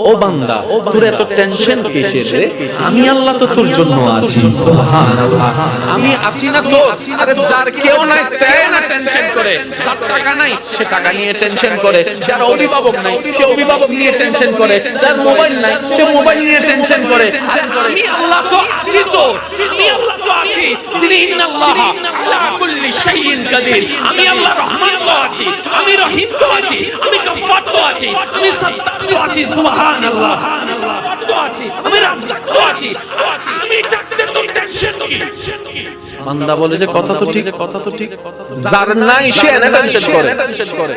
ও বান্দা, তোর এত টেনশন কিসের রে? আমি আল্লাহ তো তোর জন্য আছি। সুবহানাল্লাহ। আমি আছি না তো? আরে যার কেউ নাই তাই না টেনশন করে, যার টাকা নাই সে টাকা নিয়ে টেনশন করে, যার অভিভাবক নাই সে অভিভাবক নিয়ে টেনশন করে, যার মোবাইল নাই সে মোবাইল নিয়ে টেনশন করে। আমি আল্লাহ তো আছি, তো আমি আল্লাহ তো আছি। তিনি ইন্নাল্লাহা আলা কুল্লি শাইইন কাদির। আমি আল্লাহ রহমান তো আছি, আমি রহিম তো আছি, আমি গফফার তো আছি, আমি সত্তার তো আছি। সুবহানাল্লাহ। তো আছি, আমি রাজ্জাক তো আছি। আমি থাকতে তো টেনশন কি? বান্দা বলে যে কথা তো ঠিক, কথা তো ঠিক। যার নাই সে টেনশন করে।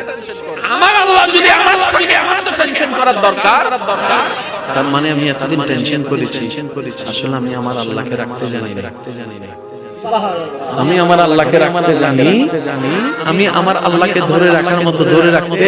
আমার আল্লাহ যদি আমার থাকে, আমার তো টেনশন করার দরকার। তার মানে আমি এতদিন টেনশন করেছি, আসলে আমি আমার আল্লাহকে রাখতে জানি না। আমি আমার আল্লাহকে রাখতে জানি, আমি আমার আল্লাহকে ধরে রাখার মতো ধরে রাখতে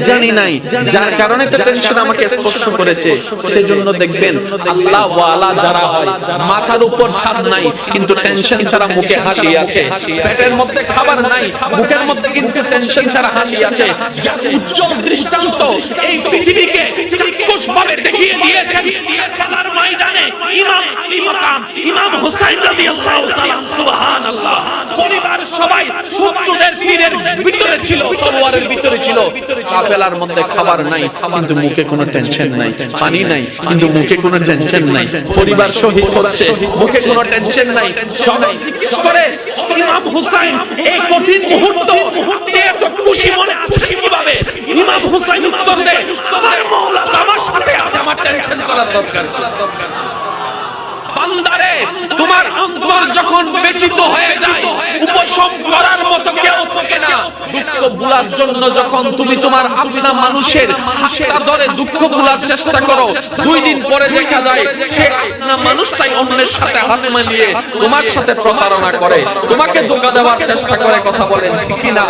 জানি নাই, যার কারণে তো টেনশন আমাকে স্পর্শ করেছে। সেজন্য দেখবেন আল্লাহ ওয়ালা যারা হয়, মাথার উপর ছাদ নাই কিন্তু টেনশন ছাড়া মুখে হাসি আছে, পেটের মধ্যে খাবার নাই মুখের মধ্যে কিন্তু টেনশন ছাড়া হাসি আছে। যার উজ্জ্বল দৃষ্টান্ত এই পৃথিবীকে চাক্ষুষভাবে দেখিয়ে দিয়েছেন খেলার ময়দানে ইমাম আলী মাকাম ইমাম হুসাইন রাদিয়াল্লাহু তাআলা। সুবহানাল্লাহ। পরিবার সবাই শত্রুদের তীরের ভিতরে ছিল, তলোয়ারের ভিতরে ছিল। কাফেলার মধ্যে খাবার নাই কিন্তু মুখে কোনো টেনশন নাই, পানি নাই কিন্তু মুখে কোনো টেনশন নাই। পরিবার শহীদ হচ্ছে, মুখে কোনো টেনশন নাই। সবাই জিজ্ঞেস করে ইমাম হুসাইন এই কঠিন মুহূর্ত আপনি এত খুশি মনে আছেন কিভাবে? ইমাম হুসাইন উত্তর দেয়, আমার মাওলা আমার সাথে আছে, আমার টেনশন করার দরকার নেই। বান্দারে, তোমার অন্তর যখন ব্যথিত হয়ে যায়, উপশম করার মতো কেউ থাকে না। দুঃখ ভুলার জন্য যখন তুমি তোমার আপনা মানুষের হাতটা ধরে দুঃখ ভুলার চেষ্টা করো, 2 দিন পরে দেখা যায় সে আপনা মানুষটাই অন্যের সাথে হাত মিলিয়ে তোমার সাথে প্রতারণা করে, তোমাকে ধোঁকা দেওয়ার চেষ্টা করে। কথা বলেন ঠিক কি না?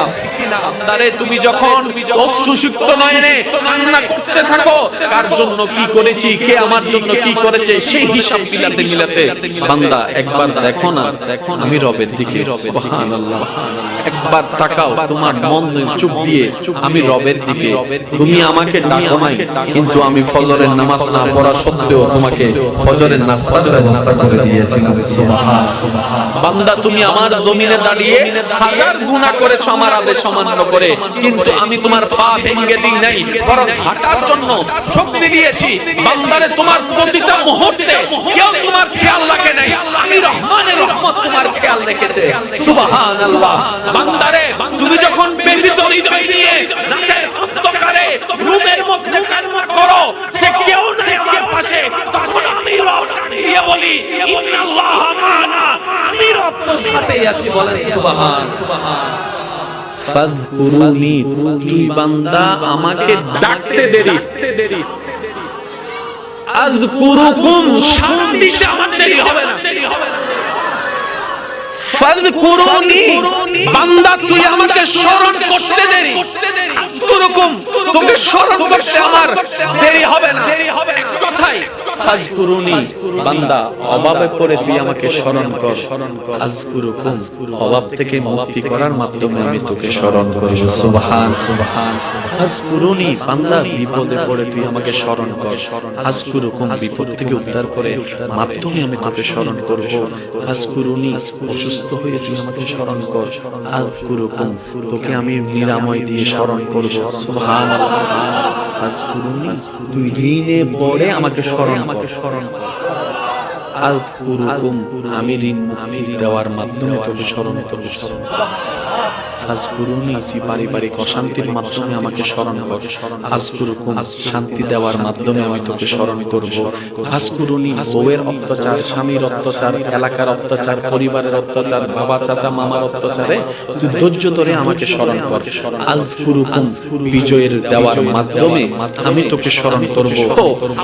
বান্দারে, তুমি যখন অশ্রুসিক্ত নয়নে কান্না করতে থাকো, কার জন্য কি করেছি, কে আমার জন্য কি করেছে, সেই হিসাব মিলাতে মিলাতে বান্দা একবার দেখো না, আমি রবের দিকে। সুবহানাল্লাহ। একবার তাকাও তোমার মন চুপ দিয়ে, আমি রবের দিকে। তুমি আমাকে ডাকো নাই কিন্তু আমি ফজরের নামাজ না পড়া সত্ত্বেও তোমাকে ফজরের নাস্তা করে দিয়েছি। সুবহানাল্লাহ। বান্দা, তুমি আমার জমিনে দাঁড়িয়ে হাজার গুনাহ করেছো আমার আদেশ অমান্য করে, কিন্তু আমি তোমার পা ভেঙে দিই নাই, বরং হাঁটার জন্য শক্তি দিয়েছি। বান্দারে, তোমার প্রতিটা মুহূর্তে কেউ তোমার খেয়াল রাখে নাই, আমি রহমানের রহমত তোমার খেয়াল রেখেছে। সুবহানাল্লাহ। বান্দারে, তুমি যখন ব্যথিত হৃদয় নিয়ে রাতের অন্ধকারে রুমের মধ্যে কান্না করো যে কেউ নাই আমার পাশে, তখন আমি রব দিয়ে বলি ইন্নাল্লাহ মা'ানা, আমি রব তোর সাথেই আছি। বলেন সুবহানাল্লাহ। ফাযকুরুনি, তুই বান্দা আমাকে ডাকতে দেরি, আযকুরুকুম, শান্তিতে আমার দেরি হবে না। ফাযকুরুনি, বান্দা তুই আমাকে স্মরণ করতে দেরি, আযকুরুকুম, তোকে স্মরণ করতে আমার দেরি হবে না। এক কথাই ফাযকুরুনি, বান্দা অভাবে পড়ে তুই আমাকে স্মরণ কর, আযকুরুকুম, অভাব থেকে মুক্তি করার মাধ্যমে আমি তোকে স্মরণ করব। সুবহান। ফাযকুরুনি, বান্দা বিপদে পড়ে তুই আমাকে স্মরণ কর, আযকুরুকুম, বিপদ থেকে উদ্ধার করে মাধ্যমে আমি তোকে স্মরণ করব। ফাযকুরুনি, অসুস্থ হয়ে তুই আমাকে স্মরণ কর, আযকুরুকুম, তোকে আমি নিরাময় দিয়ে স্মরণ করব। সুবহানাল্লাহ। ফাযকুরুনি, তুই ঋণে পড়ে আমাকে স্মরণ কর, আযকুরুকুম, আমি ঋণ মুক্তি দেওয়ার মাধ্যমে তোকে স্মরণ করব। ফাযকুরুনি, তুই পারিবারিক অশান্তির মাধ্যমে আমাকে স্মরণ কর, আযকুরুকুম, শান্তি দেওয়ার মাধ্যমে আমি তোকে স্মরণ করব। ফাযকুরুনি, বউয়ের অত্যাচার, স্বামীর অত্যাচার, এলাকার অত্যাচার, পরিবারের অত্যাচার, বাবা চাচা মামার অত্যাচারে তুই ধৈর্য ধরে আমাকে স্মরণ কর, আযকুরুকুম, বিজয়ের দেওয়ার মাধ্যমে আমি তোকে স্মরণ করব।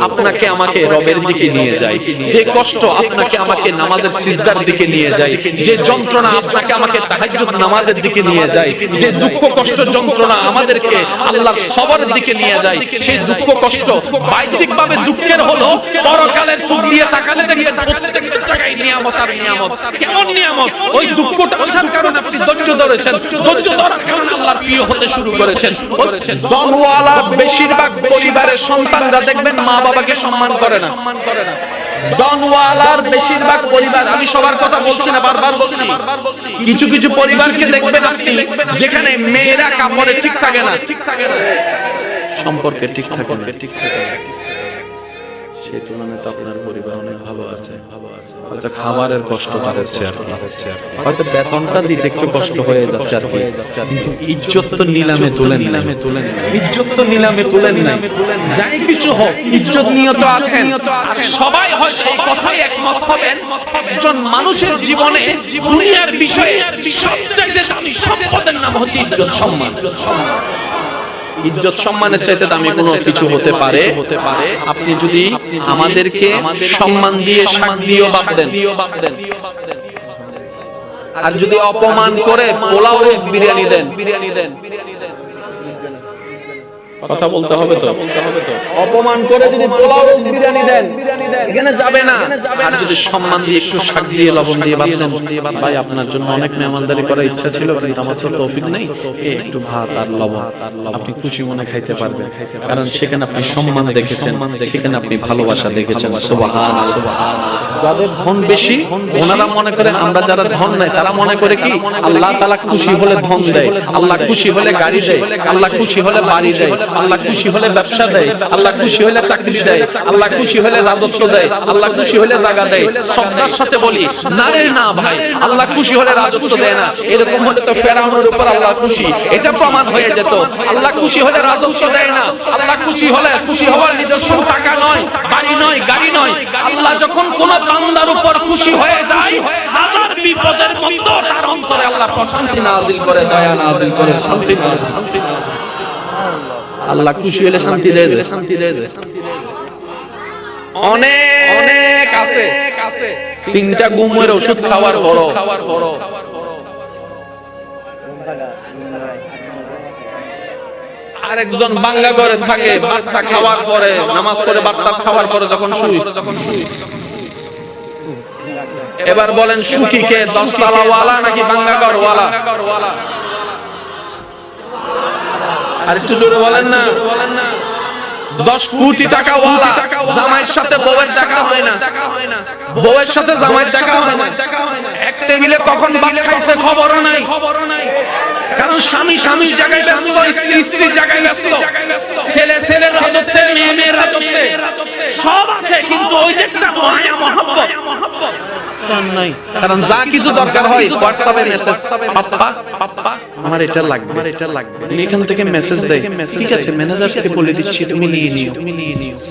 আপনাকে আমাকে রবের দিকে নিয়ে যায়, যে কষ্ট আপনাকে আমাকে নামাজের সিজদার দিকে নিয়ে যায়, যে যন্ত্রণা আপনাকে আমাকে তাহাজ্জুদ নামাজের দিকে নিয়ে নিয়ে যায়, যে দুঃখ কষ্ট যন্ত্রণা আমাদেরকে আল্লাহর সবরের দিকে নিয়ে যায়, সেই দুঃখ কষ্ট বাহ্যিকভাবে দুঃখের হলো, পরকালের চোখ দিয়ে তাকালে দেখবেন প্রত্যেকটা জায়গায় নিয়ামত আর নিয়ামত। কেমন নিয়ামত? ওই দুঃখটা আসার কারণে আপনি ধৈর্য ধরেছেন, ধৈর্য ধরার কারণে আল্লাহর প্রিয় হতে শুরু করেছেন। ধনওয়ালা বেশিরভাগ পরিবারের সন্তানরা দেখবেন মা বাবাকে সম্মান করে না। ডনওয়ালার বেশিরভাগ পরিবার, আমি সবার কথা বলছি না, বারবার বলছি, কিছু কিছু পরিবারকে দেখবেন আপনি যেখানে মেয়েরা কাপড়ে ঠিক থাকে না, সম্পর্কে ঠিক থাকে না, সেই তুলনায় তো আপনার পরিবার অনেক ভালো আছে। হয়তো খাবারের কষ্ট বাড়ছে আর কি, হয়তো বেতনটা দিতে একটু কষ্ট হয়ে যাচ্ছে আর কি, কিন্তু ইজ্জত তো নিলামে তুলে নিলামে ইজ্জত তো নিলামে তুলে নিলাম। যাই কিছু হোক, ইজ্জত নিয়ত আছেন। সবাই হয়তো এই কথাই একমত হবেন, একজন মানুষের জীবনে দুনিয়ার বিষয়ে সবচেয়ে দামি সম্পদের নাম হচ্ছে ইজ্জত সম্মান। ইজ্জত সম্মানের চাইতে দামি কোনো কিছু হতে পারে? আপনি যদি আমাদেরকে সম্মান দিয়ে শাক দিয়েও বাদ দেন, আর যদি অপমান করে পোলাও রোজ বিরিয়ানি দেন, কথা বলতে হবে তো, অপমান করে যদি পোলাও রোজ বিরিয়ানি দেন এখানে যাবে না। আর যদি সম্মান দিয়ে একটু শাক দিয়ে লবণ দিয়ে বাদ দেন, ভাই আপনার জন্য অনেক মেহমানদারি করার ইচ্ছা ছিল কিন্তু আমার তো তৌফিক নেই, একটু ভাত আর লবণ আপনি খুশি মনে খাইতে পারবেন, কারণ সেখানে আপনি সম্মান দেখেছেন, সেখানে আপনি ভালোবাসা দেখেছেন। সুবহানাল্লাহ। যাদের ধন বেশি ওনারা মনে করে, আমরা যারা ধন নাই তারা মনে করে কি আল্লাহ তাআলা খুশি হলে ধন দেয়, আল্লাহ খুশি হলে গাড়ি দেয়, আল্লাহ খুশি হলে বাড়ি দেয়, আল্লাহ খুশি হলে ব্যবসা দেয়, আল্লাহ খুশি হলে চাকরি দেয়, আল্লাহ খুশি হলে রাজত্ব দেয়, আল্লাহ খুশি হলে জায়গা দেয়। শ্রদ্ধার সাথে বলি, না রে না ভাই, আল্লাহ খুশি হলে রাজত্ব দেয় না। এরকম হলে তো ফেরাউনের উপর আল্লাহ খুশি, এটা প্রমাণ হয়ে যেত। আল্লাহ খুশি হলে রাজত্ব দেয় না। আল্লাহ খুশি হলে, খুশি হওয়ার নিদর্শন টাকা নয়, বাড়ি নয়, গাড়ি নয়। আল্লাহ যখন কোন বান্দার উপর খুশি হয়ে যায়, হাজার বিপদের মধ্যে তার অন্তরে আল্লাহ প্রশান্তি নাযিল করে, দয়া নাযিল করে, শান্তি নাযিল করে। আল্লাহ খুশি হলে শান্তি দেয়, শান্তি দেয়। অনেক আছে তিনটা ঘুমের ওষুধ খাওয়ার পরও আরেকজন বাঙ্গা ঘরে থাকে, ভাতটা খাওয়ার পরে, নামাজ পড়ে ভাতটা খাওয়ার পরে যখন শুই, এবার বলেন সুখী কে, 10 তলা ওয়ালা নাকি বাঙ্গা ঘর ওয়ালা? আর একটু জোরে বলেন না। 10 কোটি টাকা ওয়ালা, জামাইয়ের সাথে বউয়ের দেখা হয় না, বউয়ের সাথে জামাইয়ের দেখা হয় না, এক টেবিলে কখন ভাত খাইছে খবরও নাই, কারণ স্বামী স্বামীর জায়গায় ব্যস্ত, স্ত্রী স্ত্রীর জায়গায় ব্যস্ত, ছেলে ছেলের রাজত্বে, মেয়ে মেয়ের রাজত্বে, সব আছে কিন্তু ওই যে একটা মায়া মহব্বত নাই। কারণ যা কিছু দরকার হয় হোয়াটসঅ্যাপে মেসেজ, পাপ্পা পাপ্পা আমার এটা লাগবে, আমার এটা লাগবে, এখান থেকে মেসেজ দেয়, ঠিক আছে ম্যানেজারকে বলে দিচ্ছি তুমি নিয়ে নিও,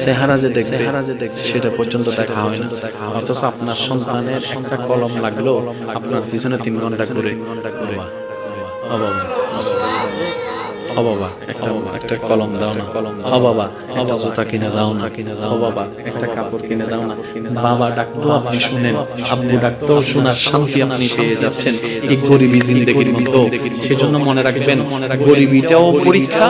চেহারা যে দেখবে সেটা পর্যন্ত দেখা হয় না। অথচ আপনার সন্তানের একটা কলম লাগলো আপনার পিছনে 3 ঘন্টা করে, ও বাবা ও বাবা একটা কলম দাও না, ও বাবা একটা জুতা কিনে দাও না, ও বাবা একটা কাপড় কিনে দাও না। বাবা ডাকতো আপনি শুনেন, আব্বু ডাকতো শোনার শান্তি আপনি পেয়ে যাচ্ছেন এই গরিবী জিন্দেগির মতো। সেজন্য মনে রাখবেন, গরিবীটাও পরীক্ষা,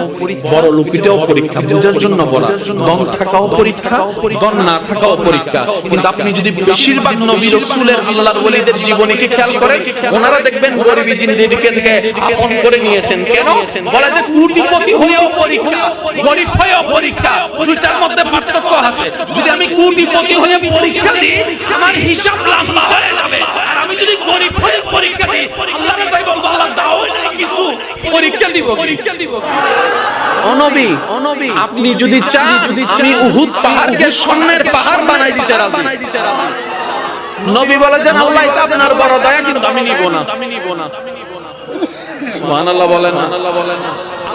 বড় লোকটাও পরীক্ষা, বুঝার জন্য বলা। দম থাকাও পরীক্ষা, দম না থাকাও পরীক্ষা। কিন্তু আপনি যদি বেশিরভাগ নবী রাসূলের আল্লাহর ওলিদের জীবনীকে খেয়াল করেন, ওনারা দেখবেন গরিবী জিন্দেগিকে আপন করে নিয়েছেন। কেন? বলে যে কোটিপতি হয়েও পরীক্ষা, গরিব হয়েও পরীক্ষা, দুইটার মধ্যে পার্থক্য আছে। যদি আমি কোটিপতি হয়ে পরীক্ষা দিই আমার হিসাব লম্বা হয়ে যাবে, আর আমি যদি গরিব হয়ে পরীক্ষা দিই আল্লাহর কাছে বলবো আল্লাহ দাও না কিছু, পরীক্ষা দিব। ও নবী আপনি যদি চান আমি উহুদ পাহাড়কে স্বর্ণের পাহাড় বানাই দিতে রাজি। নবী বলে যে আল্লাহ এটা আপনার বড় দয়া, কিন্তু আমি নিব না। সুবহানাল্লাহ বলেন না।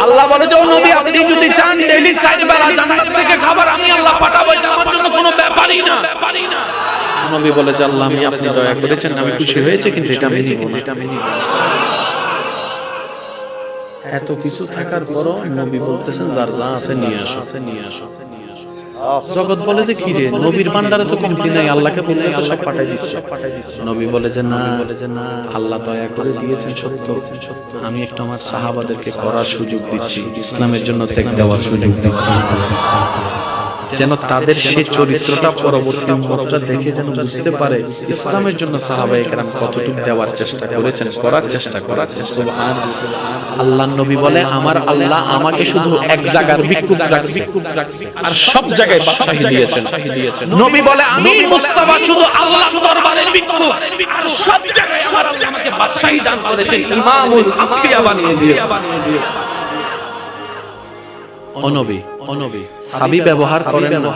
আল্লাহ বলে যে নবী আপনি যদি চান ডেইলি 4 বেলা জান্নাত থেকে খাবার আমি আল্লাহ পাঠাবো, এটা আমার জন্য কোনো ব্যাপারই না। নবী বলে যে আল্লাহ আমি আপনি দয়া করেছেন, আমি খুশি হয়েছে, কিন্তু এটা আমি নিব না। এত কিছু থাকার পরও নবী বলতেছেন যার যা আছে নিয়ে আসো। জগৎ বলে যে কি রে, নবীর ভান্ডারে তো কমতি নাই, আল্লাহকে বললে তো সব পাঠাই দিচ্ছে। নবী বলে যে না, আল্লাহ দয়া করে দিয়েছেন সত্য, আমি একটু আমার সাহাবাদেরকে করার সুযোগ দিচ্ছি, ইসলামের জন্য ত্যাগ দেওয়ার সুযোগ দিচ্ছি, যেন তাদের সেই চরিত্রটা পরবর্তী উম্মতরা দেখে যেন বুঝতে পারে ইসলামের জন্য সাহাবায়ে কেরাম কতটুকু দেওয়ার চেষ্টা করেছেন, করার চেষ্টা করেছেন। সুবহানাল্লাহ। আল্লাহর নবী বলে আমার আল্লাহ আমাকে শুধু এক জায়গার ভিক্ষুক রাখছে আর সব জায়গায় বাদশাহী দিয়েছেন। নবী বলে আমি মুস্তাফা শুধু আল্লাহর দরবারের ভিক্ষুক আর সব জায়গায় আমার আল্লাহ আমাকে বাদশাহী দান করেছেন, ইমামুল আম্বিয়া বানিয়ে দিয়েছেন। অনবী সাবি ব্যবহার করেন না,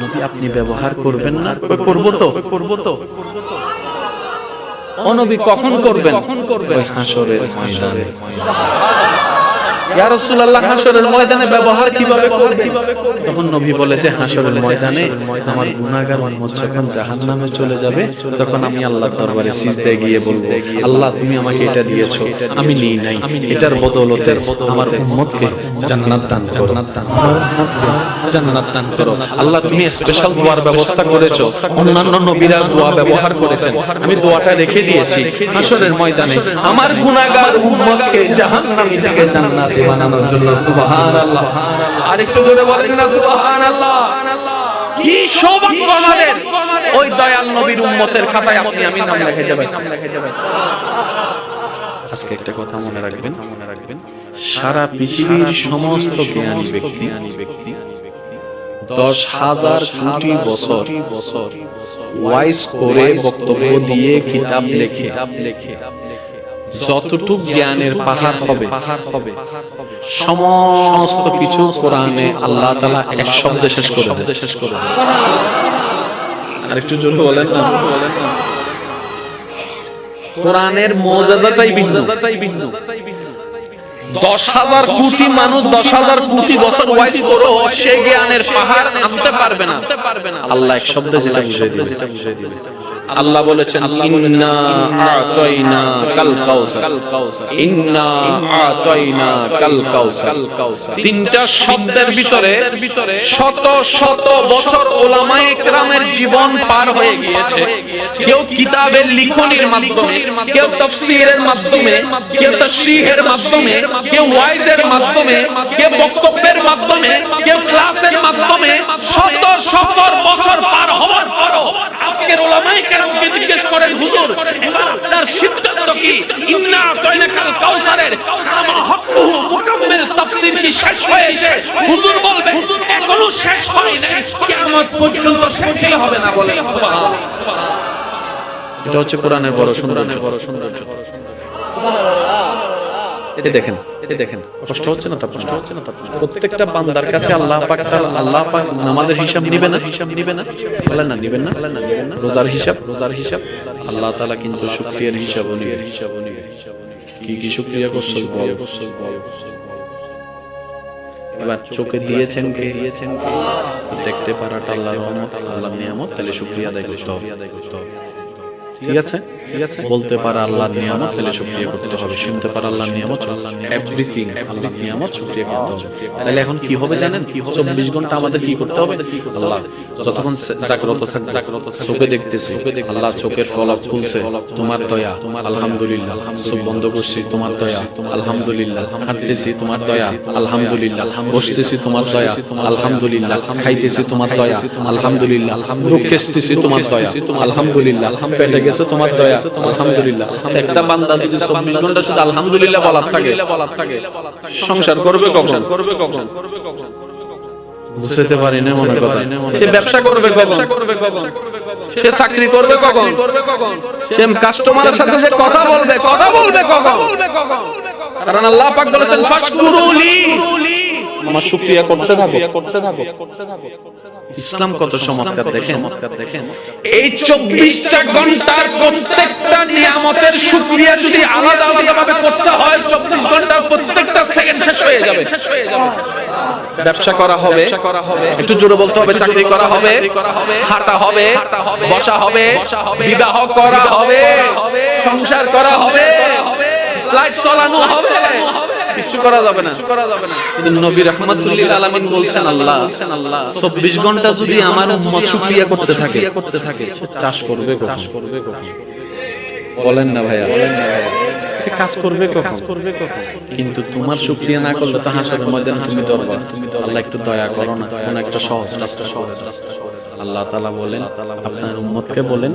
নবী আপনি ব্যবহার করবেন না, করব তো অনবী কখন করবেন? হাসরের ময়দানে। ইয়া রাসূলুল্লাহ হাসরের ময়দানে ব্যবহার কিভাবে করবেন? তখন নবী বলে যে হাসরের ময়দানে আমার গুনাহগার উম্মত যখন জাহান্নামে চলে যাবে তখন আমি আল্লাহর দরবারে সিজদায় গিয়ে বলবো আল্লাহ তুমি আমাকে এটা দিয়েছো, আমি নিই নাই, এটার বদৌলতে আমার উম্মতকে জান্নাত দান করো, জান্নাত দান করো। আল্লাহ তুমি স্পেশাল দোয়ার ব্যবস্থা করেছো, অন্যান্য নবীরা দোয়া ব্যবহার করেছেন, আমি দোয়াটা রেখে দিয়েছি হাসরের ময়দানে আমার গুনাহগার উম্মতকে জাহান্নামী থেকে জান্নাত বানানোর জন্য। সুবহানাল্লাহ। আরেকটু জোরে বলেন না সুবহানাল্লাহ। কি সৌভাগ্য আমাদের, ওই দয়াল নবীর উম্মতের খাতায় আপনি আমি নাম লিখে যাবেন। আজকে একটা কথা মনে রাখবেন, সারা পৃথিবীর সমস্ত জ্ঞানী ব্যক্তি 10,000 কোটি বছর ওয়াইজ করে বক্তব্য দিয়ে কিতাব লেখে যতটুক জ্ঞানের পাহাড় হবে সমস্ত কিছু কোরআনে আল্লাহ তাআলা এক শব্দে শেষ করে দেন। আরেকটু জোরে বলেন না। কোরআনের মুআজিজাটাই ভিন্ন। 10,000 কোটি মানুষ 10,000 কোটি বছর ওয়াইজ করো সে জ্ঞানের পাহাড় নামতে পারবে না। আল্লাহ এক শব্দে যেটা বুঝিয়ে দিবে। আল্লাহ বলেছেন ইন্না আতাইনা কাল কাউসার, ইন্না আতাইনা কাল কাউসার। তিনটা শব্দের ভিতরে শত শত বছর উলামায়ে কেরামের জীবন পার হয়ে গিয়েছে। কেউ কিতাবের লিখনির মাধ্যমে, কেউ তাফসীরের মাধ্যমে, কেউ তাশরীহের মাধ্যমে, কেউ ওয়াইজের মাধ্যমে, কেউ বক্তব্যের মাধ্যমে, কেউ ক্লাসের মাধ্যমে শত শত বছর পার হওয়ার পরও আজকের উলামায়ে কেরামকে জিজ্ঞেস করেন হুজুর এবার আপনার সিদ্ধান্ত কি? ইন্না আতাইনাকাল কাউসারের কামা হকুহু মুকাম্মিল তাফসীর কি শেষ হয়েছে? হুজুর বলবে এখনো শেষ হয়নি, কিয়ামত পর্যন্ত শেষ হবে না। বলে সুবহানাল্লাহ। এটা হচ্ছে কোরআনের বড় সৌন্দর্য। এটা দেখেন কষ্ট হচ্ছে না? প্রত্যেকটা বান্দার কাছে আল্লাহ পাক নামাজের হিসাব নিবে না? বলেন না নিবেন না? রোজার হিসাব আল্লাহ তাআলা কিন্তু শুকরিয়ার হিসাবও নিবে। কি শুকরিয়া করছো বল। এবার চোখে দিয়েছেন কে? তো দেখতে পারাটা আল্লাহর রহমত, আল্লাহর নিয়ামত, তাহলে শুকরিয়া আদায় করতে হবে। ঠিক আছে? বলতে পারা আল্লাহর নিয়ামত, তাহলে শুকরিয়া করতে হবে। শুনতে পারা আল্লাহর নিয়ামত, এভরিথিং আল্লাহর নিয়ামত, শুকরিয়া করতে হবে। তাহলে এখন কি হবে জানেন? 24 ঘন্টা আমাদের কি করতে হবে? আল্লাহ যতক্ষণ জাগ্রত চোখে দেখতেছি, আল্লাহ চোখের ফলক খুলছে, তোমার দয়া, আলহামদুলিল্লাহ। চোখ বন্ধ করছি, তোমার দয়া, আলহামদুলিল্লাহ। হাঁটতেছি, তোমার দয়া, আলহামদুলিল্লাহ। বসতেছি, তোমার দয়া, আলহামদুলিল্লাহ। খাইতেছি, তোমার দয়া, আলহামদুলিল্লাহ। রুখতেছি, তোমার দয়া, আলহামদুলিল্লাহ। পেটে গেছে, তোমার দয়া, আলহামদুলিল্লাহ। একটা বান্দা যদি 24 ঘন্টা শুধু আলহামদুলিল্লাহ বলার থাকে, সংসার করবে কখন? বুঝতে পারি না মনে কথা। সে ব্যবসা করবে কখন? সে চাকরি করবে কখন? সে কাস্টমারের সাথে সে কথা বলবে কখন? কারণ আল্লাহ পাক বলেছেন ফাশকুরুলি, আমার শুকরিয়া করতে থাকো। ইসলাম কত চমৎকার দেখেন। এই 24টা ঘন্টার প্রত্যেকটা নিয়ামতের শুকরিয়া যদি আলাদা ভাবে করতে হয়, 24 ঘন্টার প্রত্যেকটা সেকেন্ড সেকেন্ড শেষ হয়ে যাবে। ব্যবসা করা হবে, একটু জোরে বলতে হবে, চাকরি করা হবে, হাঁটা হবে, বসা হবে, বিবাহ করা হবে, সংসার করা হবে, ফ্লাইট চালানো হবে, কিছু করা যাবে না। কিন্তু নবী রাহমাতুল লিল আলামিন বলছেন আল্লাহ 24 ঘন্টা যদি আমার উম্মত শুকরিয়া করতে থাকে চাষ করবে কখন? বলেন না ভাইয়া, সে কাজ করবে কখন? কিন্তু তোমার শুকরিয়া না করলে তো হাসরের ময়দানে তুমি দরবার, আল্লাহ একটু দয়া করো না, কোন একটা সহজ রাস্তা। আল্লাহ তাআলা বলেন আপনার উম্মতকে বলেন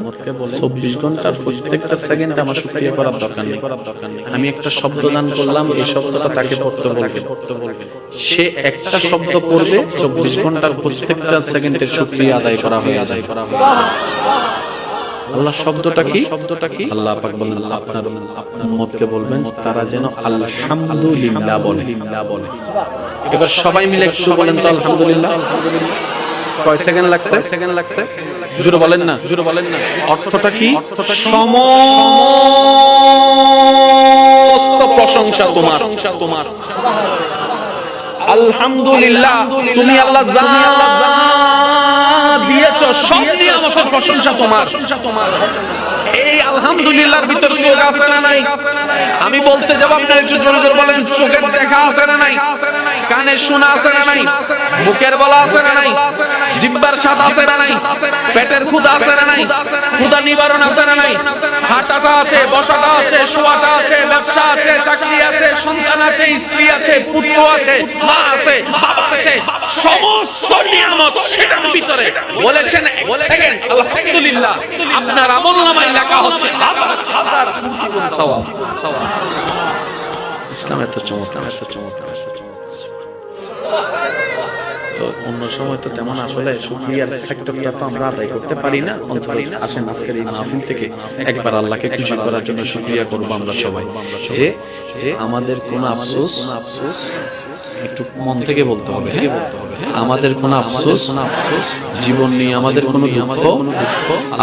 24 ঘন্টার প্রত্যেকটা সেকেন্ড আমার শুকরিয়া করার দরকার নেই। আমি একটা শব্দ দান করলাম, এই শব্দটা তাকে পড়তে বলবে, সে একটা শব্দ পড়বে, 24 ঘন্টার প্রত্যেকটা সেকেন্ডের শুকরিয়া আদায় করা হয়ে যায়। আল্লাহ শব্দটা কি? আল্লাহ পাক বলেন আপনার উম্মতকে বলবেন তারা যেন আলহামদুলিল্লাহ বলে। এবার সবাই মিলে একটু বলেন তো আলহামদুলিল্লাহ। কয় সেকেন্ড লাগছে? জোরে বলেন না। অর্থটা কি? সমস্ত প্রশংসা তোমার। আলহামদুলিল্লাহ, তুমি আল্লাহ যা দিয়েছো সব নিয়ামতের প্রশংসা তোমার। এই আলহামদুলিল্লাহর ভিতর চোখ আছে না নাই? আমি বলতে যাব, আপনি একটু জোরে জোরে বলেন, চোখের দেখা আছে না নাই? কানে শোনা আছে না নাই? মুখের বলা আছে না নাই? জিহ্বার স্বাদ আছে না নাই? পেটের ক্ষুধা আছে না নাই? ক্ষুধা নিবারণ আছে না নাই? হাঁটাটা আছে, বসাটা আছে, শোয়াটা আছে, ব্যবসা আছে, চাকরি আছে, সন্তান আছে, স্ত্রী আছে, পুত্র আছে, মা আছে, বাবা আছে, সমস্ত নিয়ামত সেটার ভিতরে বলেছেন এক সেকেন্ড আলহামদুলিল্লাহ, আপনার আমলনামায় লেখা হচ্ছে হাজার কোটি গুণ সওয়াব। ইসলাম এত চমৎকার। তো অন্য সময় তো তেমন আসলে শুকরিয়ার সেক্টরটা তো আমরা আদায় করতে পারি না। আসেন আজকের এই মাহফিল থেকে একবার আল্লাহকে খুশি করার জন্য শুকরিয়া করব আমরা সবাই, যে আমাদের কোনো আফসোস, একটু মন থেকে বলতে হবে, আমাদের কোনো আফসোস জীবন নিয়ে, আমাদের কোনো দুঃখ,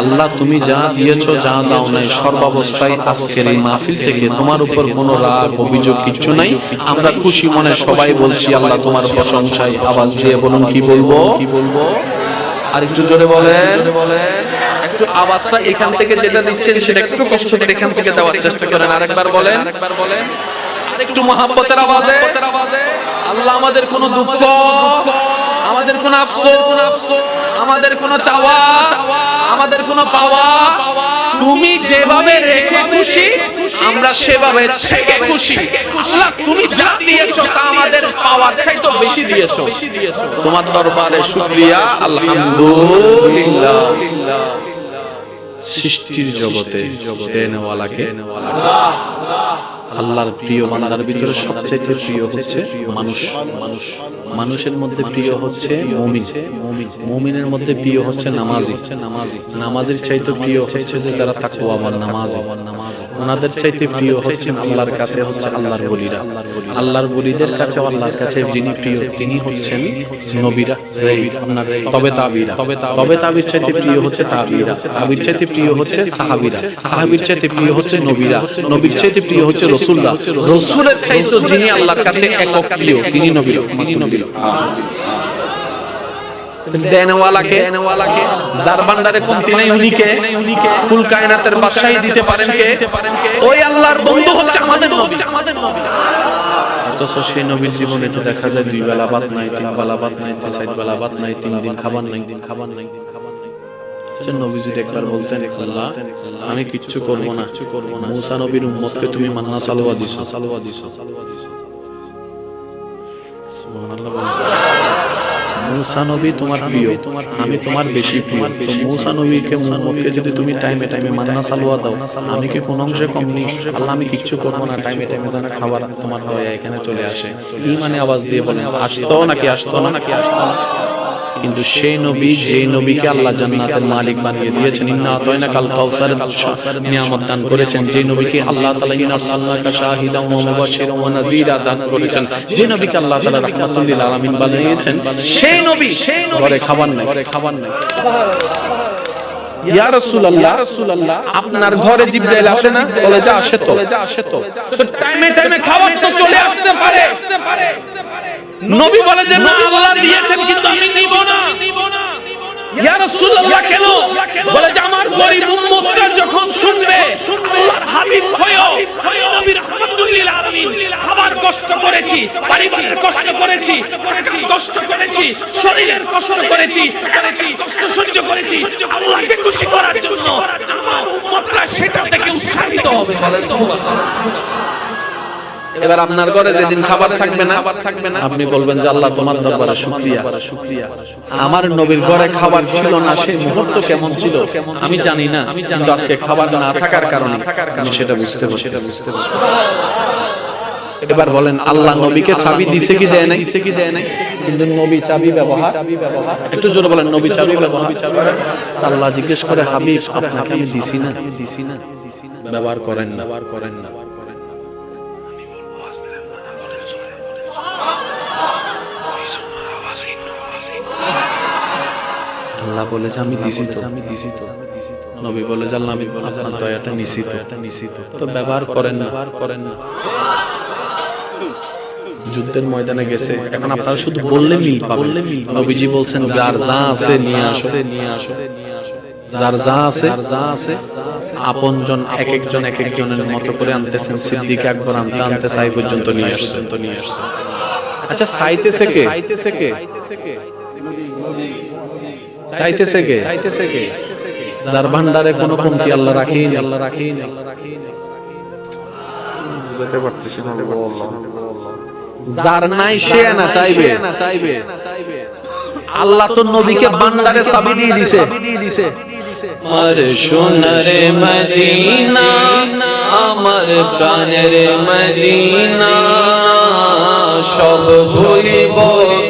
আল্লাহ তুমি যা দিয়েছো যা দাও নাই, সর্বাবস্থায় আজকের এই মাহফিল থেকে তোমার উপর কোনো রাগ অভিযোগ কিছু নাই। আমরা খুশি মনে সবাই বলছি আল্লাহ তোমার প্রশংসায়। আওয়াজ দিয়ে বলুন কি বলবো? আর একটু জোরে বলেন, একটু আওয়াজটা এখান থেকে যেটা দিচ্ছেন সেটা একটু কষ্ট করে এখান থেকে যাওয়ার চেষ্টা করেন। আরেকবার বলেন, একটু মহব্বতের আওয়াজে। আল্লাহ আমাদের কোনো দুঃখ, আমাদের কোনো আফসোস, আমাদের কোনো চাওয়া, আমাদের কোনো পাওয়া তুমি যেভাবে রেখে খুশি আমরা সেভাবে থেকে খুশি। আল্লাহ তুমি যা দিয়েছো তা আমাদের পাওয়ার চাইতে বেশি দিয়েছো। তোমার দরবারে শুকরিয়া আলহামদুলিল্লাহ। সৃষ্টির জগতে দেনওয়ালাকে আল্লাহর প্রিয় বান্দার ভিতরে সবচেয়ে প্রিয় হচ্ছে মানুষ। মানুষের মধ্যে প্রিয় হচ্ছে মুমিন, মুমিনের মধ্যে প্রিয় হচ্ছে নামাজি, নামাজির চাইতে প্রিয় হচ্ছে যে যারা তাকওয়াবান নামাজি, ওনাদের চাইতে প্রিয় হচ্ছে আল্লাহর কাছে হচ্ছে আল্লাহর ওলিরা। আল্লাহর ওলিদের কাছে আল্লাহর কাছে যিনি প্রিয় তিনি হচ্ছেন নবীরা, আপনার তবে তাবিরা। তবে তাবির চাইতে প্রিয় হচ্ছে তাবিরা, তাবির চাইতে প্রিয় হচ্ছে সাহাবীরা, সাহাবীর চাইতে প্রিয় হচ্ছে নবীরা, নবীর চাইতে প্রিয় হচ্ছে রাসূলরা, রাসূলের চাইতে যিনি আল্লাহর কাছে একক প্রিয় তিনি নবীরা। দেনওয়ালাকে, যার ভান্ডারে কমতি নাই উনিকে, কুল কায়নাতের বাদশাহী দিতে পারেন কে? ওই আল্লাহর বন্ধু হচ্ছে আমাদের নবী। অথচ সেই নবীর জীবনে তো দেখা যায় 2 বেলা ভাত নাই, 3 বেলা ভাত নাই, 4 বেলা ভাত নাই, 3 দিন খাবার নাই। নবী যদি একবার বলতেন আল্লাহ আমি কিচ্ছু করব না, মুসা নবীর উম্মতকে তুমি মান্না সালওয়া দিছো, সুবহানাল্লাহ। মুসা নবী তোমার প্রিয়, আমি তোমার বেশি প্রিয়। তো মুসা নবীকে উম্মতকে যদি তুমি টাইমে মান্না সালওয়া দাও, আমি কি কোন অংশে কম নেই? আল্লাহ আমি কিচ্ছু করব না, টাইমে যেন খাবার তোমার দয়া এখানে চলে আসে। ঈমানে আওয়াজ দিয়ে বলেন আসতো না। কিন্তু সেই নবী, যে নবীকে আল্লাহ জান্নাতের মালিক বানিয়ে দিয়েছেন, ইন্না আতাইনাকাল কাউসার নিয়ামত দান করেছেন, যে নবীকে আল্লাহ তাআলা ইন্না সাল্লাকা শাহিদান ওয়া মুবাশশিরান ওয়া নাযীরা দান করেছেন, যে নবীকে আল্লাহ তাআলা রাহমাতুল লিল আলামিন বানিয়েছেন, সেই নবী ঘরে খাবার নাই। ইয়া রাসূলুল্লাহ, আপনার ঘরে জিবরাইল আসে না? বলে যা আসে তো। তো টাইমে খাবার তো চলে আসতে পারে, নবী বলে যে না, আল্লাহ দিয়েছেন কিন্তু আমি নিব না। ইয়া রাসূলুল্লাহ কেন? বলে যে আমার গরীব উম্মতরা যখন শুনবে আল্লাহর হাবিব হয়েও নবী রাহমাতুল লিল আলামিন খাবার কষ্ট করেছি, পরিবারের কষ্ট করেছি, কষ্ট করেছি, শরীরের কষ্ট করেছি, কষ্ট সহ্য করেছি আল্লাহকে খুশি করার জন্য, আমার উম্মতরা সেটা থেকে উৎসাহিত হবে। এবার আপনার ঘরে যেদিন খাবার থাকবে না, আপনি বলবেন যে আল্লাহ তোমার দরবারে শুকরিয়া, আমার নবীর ঘরে খাবার ছিল না, সেই মুহূর্ত কেমন ছিল আমি জানি না, কিন্তু আজকে খাবার না থাকার কারণে আমি সেটা বুঝতে পারছি। এবার বলেন আল্লাহ নবীকে চাবি দিছে কি দেয় নাই? কিন্তু নবী চাবি ব্যবহার, একটু জোরে বলেন নবী চাবি ব্যবহার। আল্লাহ জিজ্ঞেস করে হাবিব আপনাকে আমি দিছি না, ব্যবহার করেন না। আল্লাহ বলে যে আমি দিছি তো। নবী বলে যে আল্লাহ আমি আপনার দয়াটা নিছি তো ব্যবহার করেন না। যুদ্ধের ময়দানে গেছে, এখন আপনারা শুধু বললে মিল পাবেন। নবীজি বলছেন যার যা আছে নিয়ে আসো, যার যা আছে আপনজন এক একজনের মতো করে আনতেছেন। সিদ্দিক আকবর আনতে চাই পর্যন্ত নিয়ে আসছেন। আচ্ছা চাইতেছে কে? যার ভান্ডারে কোনো কমতি আল্লাহ রাখেন। বুঝতে পারতেছি না, যার নাই সে না চাইবে। আল্লাহ তো নবীকে ভান্ডারে চাবি দিয়ে দিছে। আমার সোনার মদিনা, আমার প্রাণের মদিনা, সব ভুলিব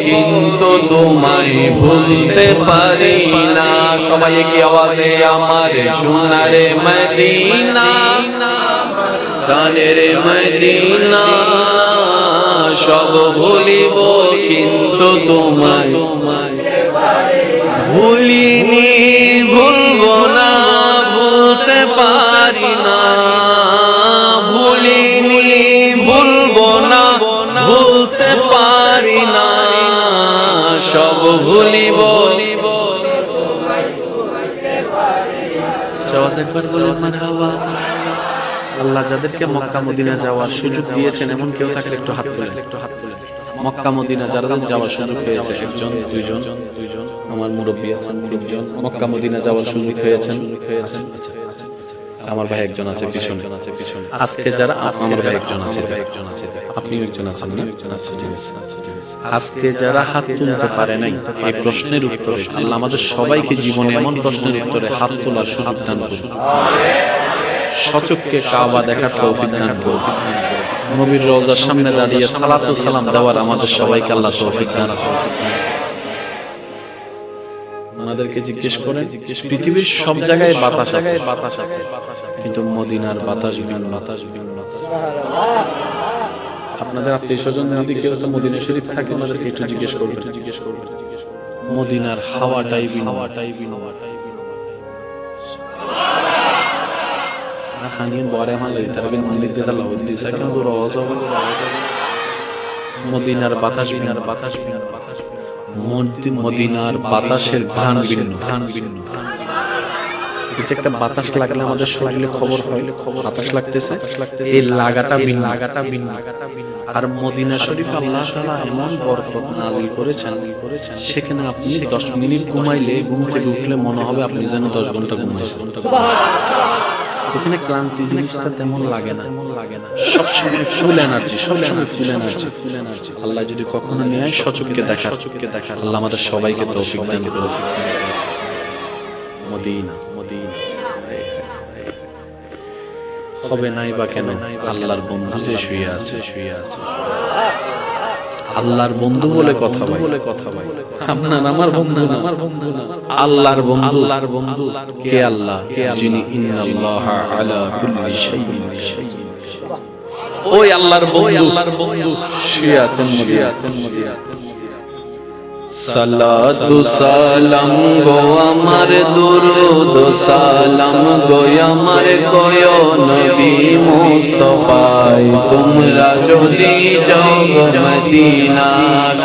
কিন্তু তোমায় ভুলতে পারি না। সবাই কি আওয়াজে আমার সোনার মদিনা, প্রাণের মদিনা, সব ভুলিব কিন্তু তোমায় ভুলিনি, ভুলবো না, ভুলতে পারি না, ভুলিনি, ভুলবো না, ভুলতে পারি না, সব ভুলিব। আল্লাহ যাদেরকে মক্কা মদিনা যাওয়ার সুযোগ দিয়েছেন এমন কেউ থাকলে একটু হাত তোলেন। মক্কা মদিনা যারা যাওয়ার সুযোগ হয়েছে, একজন দুইজন, আমার মুরব্বী আছেন তিনজন, মক্কা মদিনা যাওয়ার সুযোগ হয়েছেন। আমার ভাই একজন আছে পিছনে। আজকে যারা আমার ভাই একজন আছে, আপনিও একজন আছেন না? আজকে যারা হাত তুলতে পারে নাই, এই প্রশ্নের উত্তরে আল্লাহ আমাদের সবাইকে জীবনে এমন প্রশ্নের উত্তরে হাত তোলার সুযোগ দান করুন। সচক্ষে কাবা দেখার তৌফিক দান করুন। নবীর রওজার সামনে দাঁড়িয়ে সালাত ও সালাম দেওয়ার আমাদের সবাইকে আল্লাহ তৌফিক দান করুন। আমাদেরকে জিজ্ঞেস করেন, পৃথিবীর সব জায়গায় বাতাস আছে, কিন্তু মদিনার বাতাস ভিন্ন। আপনাদের আত্মীয়স্বজন যদি কেউ তো মদিনা শরীফ থাকে, আমাদেরকে একটু জিজ্ঞেস করবেন, মদিনার হাওয়াটাই ভিন্ন। মদিনার বাতাস, মদিনার বাতাসের ঘ্রাণ ভিন্ন। একটা বাতাস লাগলে আমাদের শরীরে খবর হয় বাতাস লাগতেছে, এই লাগাটা ভিন্ন। আর মদিনা শরীফ আল্লাহ তাআলা এমন বরকত নাযিল করেছেন, সেখানে আপনি 10 মিনিট ঘুমাইলে, ঘুম থেকে উঠলে মনে হবে আপনি যেন 10 ঘন্টা ঘুমাইছেন। ওখানে ক্লান্তি জিনিসটা তেমন লাগে না, সবসময় ফুল এনার্জি। আল্লাহ যদি কখনো নিয়ে সচক্ষে দেখার, আল্লাহ আমাদের সবাইকে তৌফিক দান করুন। মদিনা হবে নাই বা কেন? আল্লাহর বন্ধু যে শুয়ে আছে, আল্লাহর বন্ধু বলে কথা বলে আপনার আমার বন্ধু না, আল্লাহর বন্ধু কে? আল্লাহ, যিনি ইন্নাল্লাহা আলা কুল্লি শাইইন শাহীদ। ওই আল্লাহর বন্ধু শুয়ে আছেন মদিনা। সালাতু সালাম গো আমার, দুরুদ সালাম গো আমার, গো নবী মুস্তাফায় তোমরা যদি যাও গো মদিনা।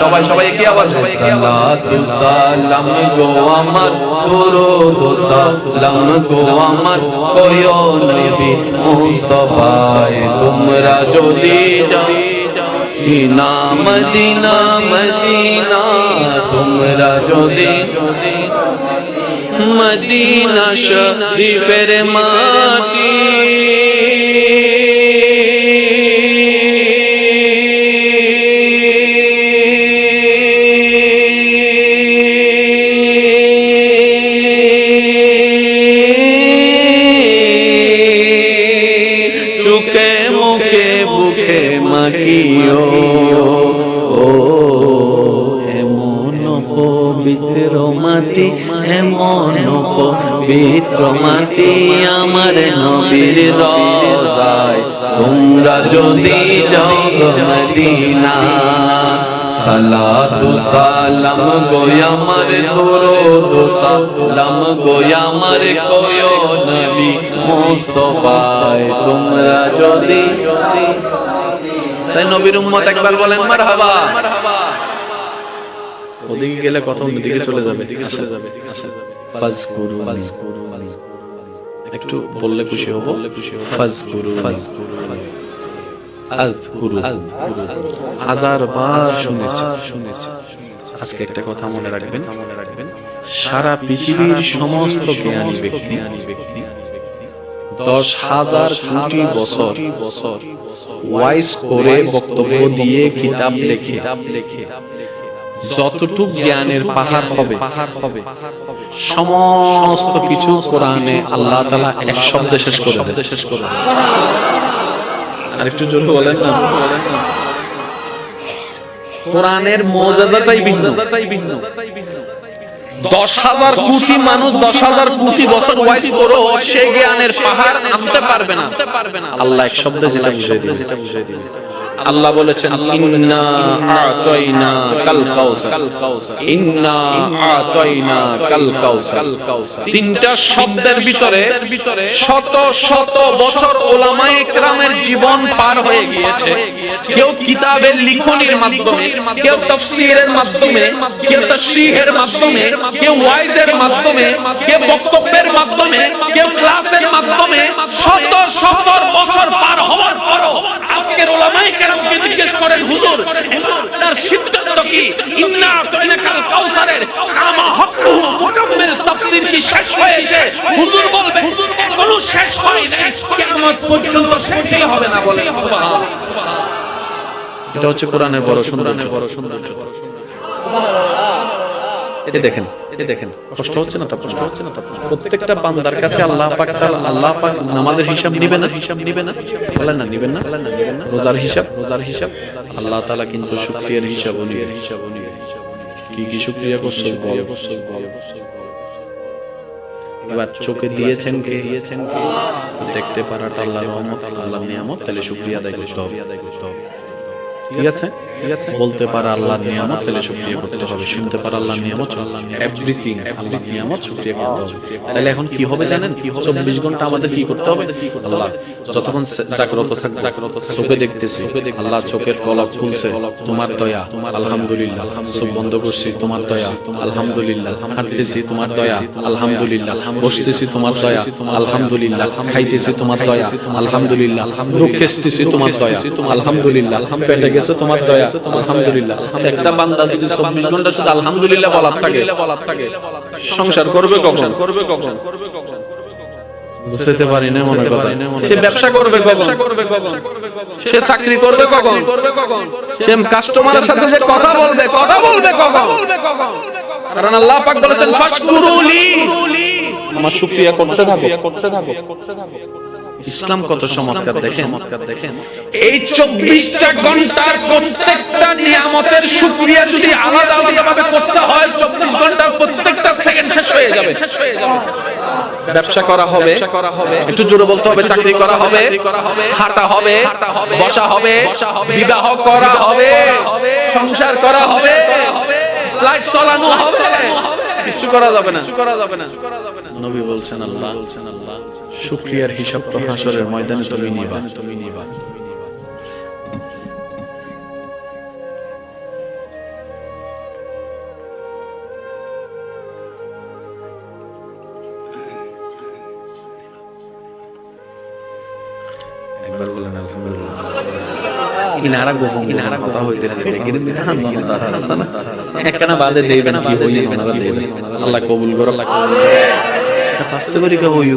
সবাই সবাই কি আওয়াজ, সালাতু সালাম গো আমার, দুরূদ সালাম গো আমার, কয়ো নবী মুস্তাফায়ে তোমরা যদি যাও মদিনা মদিনা মদিনা, তোমরা যদি মদিনা শরীফের মাটি চুকে মুখে বুকে মাখিও, এমন পবিত্র মাটি, এমন পবিত্র মাটি আমার নবীর রওজায় তোমরা যদি যাও গো মদিনা। সালাতু সালাম গো আমার, দুরূদ সালাম গো আমার, কয়ো নবী মুস্তাফায়ে তোমরা যদি। সেই নবীর উম্মত একবার বলেন মারহাবা। ওদিকে গেলে কথা অন্যদিকে চলে যাবে। ফাজকুরু, একটু বললে খুশি হব। ফাজকুরু, আযকুরু, হাজার বার শুনেছি। আজকে একটা কথা মনে রাখবেন, সারা পৃথিবীর সমস্ত জ্ঞানী ব্যক্তি 10,000 কোটি বছর ওয়াইজ করে বক্তব্য দিয়ে কিতাব লেখে যতটুক জ্ঞানের পাহাড় হবে সমস্ত কিছু কোরআনে আল্লাহ তাআলা এক শব্দে শেষ করে দেন। আরেকটু জোরে বলেন না। কোরআনের মুজিজাটাই ভিন্ন। 10,000 কোটি মানুষ 10,000 কোটি বছর ওয়াইজ করো, সে জ্ঞানের পাহাড় আনতে পারবে না। আল্লাহ এক শব্দে যেটা বুঝিয়ে দিবেন। আল্লাহ বলেছেন ইন্না আতাইনা কাল কাউসার, ইন্না আতাইনা কাল কাউসার। তিনটা শব্দের ভিতরে শত শত বছর উলামায়ে কেরামের জীবন পার হয়ে গিয়েছে। কেউ কিতাবের লিখনির মাধ্যমে, কেউ তাফসীরের মাধ্যমে, কেউ তাশরীহের মাধ্যমে, কেউ ওয়াইজের মাধ্যমে, কেউ বক্তব্যের মাধ্যমে, কেউ ক্লাসের মাধ্যমে শত শত বছর পার হওয়ার পরও আজকের উলামায়ে কেরামকে জিজ্ঞেস করেন হুজুর তার সিদ্ধান্ত কি? ইন্না আতাইনা কাল কাউসারের কামা হকহু মুকাম্মিল তাফসীর কি শেষ হয়েছে? হুজুর বলবে এখনো শেষ হয়নি, কিয়ামত পর্যন্ত শেষই হবে না। বলে সুবহানাল্লাহ। এটা হচ্ছে কোরআনের বড় সৌন্দর্য। এই দেখেন কষ্ট হচ্ছে না? প্রত্যেকটা বান্দার কাছে আল্লাহ পাক নামাজের হিসাব নিবে না? বলেন না নিবেন না? রোজার হিসাব আল্লাহ তাআলা কিন্তু শুকরিয়ার হিসাবও নিবে। কি শুকরিয়া করছো বল। এবার চোখে দিয়েছেন কে? দেখতে পারাটা আল্লাহর রহমত, আল্লাহর নিয়ামত, তাহলে শুকরিয়া আদায় করতে হবে। ঠিক আছে? বলতে পারা আল্লাহর নিয়ামত, তাহলে শুকরিয়া করতে হবে। শুনতে পারা আল্লাহর নিয়ামত, এভরিথিং আল্লাহর নিয়ামত, শুকরিয়া করতে হবে। তাহলে এখন কি হবে জানেন? 24 ঘন্টা আমাদের কি করতে হবে? আল্লাহ যতক্ষণ জাগ্রত চোখে দেখতেছি, আল্লাহ চোখের পলক খুলছে, তোমার দয়া আলহামদুলিল্লাহ। চোখ বন্ধ করছি, তোমার দয়া আলহামদুলিল্লাহ। হাঁটতেছি, তোমার দয়া আলহামদুলিল্লাহ। বসতেছি, তোমার দয়া আলহামদুলিল্লাহ। খাইতেছি, তোমার দয়া আলহামদুলিল্লাহ। রূপ খেসতেছি, তোমার দয়া আলহামদুলিল্লাহ। পেটে গেছে, তোমার দয়া আলহামদুলিল্লাহ। একটা বান্দা যদি 24 ঘন্টা শুধু আলহামদুলিল্লাহ বলার থাকে, সংসার করবে কখন? বুঝতে পারি না মনে কথা। সে ব্যবসা করবে কখন? সে চাকরি করবে কখন? সে কাস্টমারের সাথে সে কথা বলবে কখন? কারণ আল্লাহ পাক বলেছেন ফাশকুরুলি, আমার শুকরিয়া করতে থাকো। ইসলাম কত চমৎকার দেখেন। এই 24টা ঘন্টার প্রত্যেকটা নিয়ামতের শুকরিয়া যদি আলাদা ভাবে করতে হয়, 24 ঘন্টার প্রত্যেকটা সেকেন্ড শেষ হয়ে যাবে। ব্যবসা করা হবে, একটু জোরে বলতে হবে, চাকরি করা হবে, হাঁটা হবে, বসা হবে, বিবাহ করা হবে, সংসার করা হবে, ফ্লাইট চালানো হবে, কিছু করা যাবে না। নবী বলছেন আল্লাহ শুকরিয়ার হিসাব তো হাসরের ময়দানে তুমি নিবা। ইনারা গোপন ইনারা কথা হইতে লাগে কিন্তু ধান তারা আছে না একখানা বাদে দেবেন কি হইয়ে ওনারা দেবেন আল্লাহ কবুল করো আল্লাহ কবুল করো পাঁচতে করি কা হইও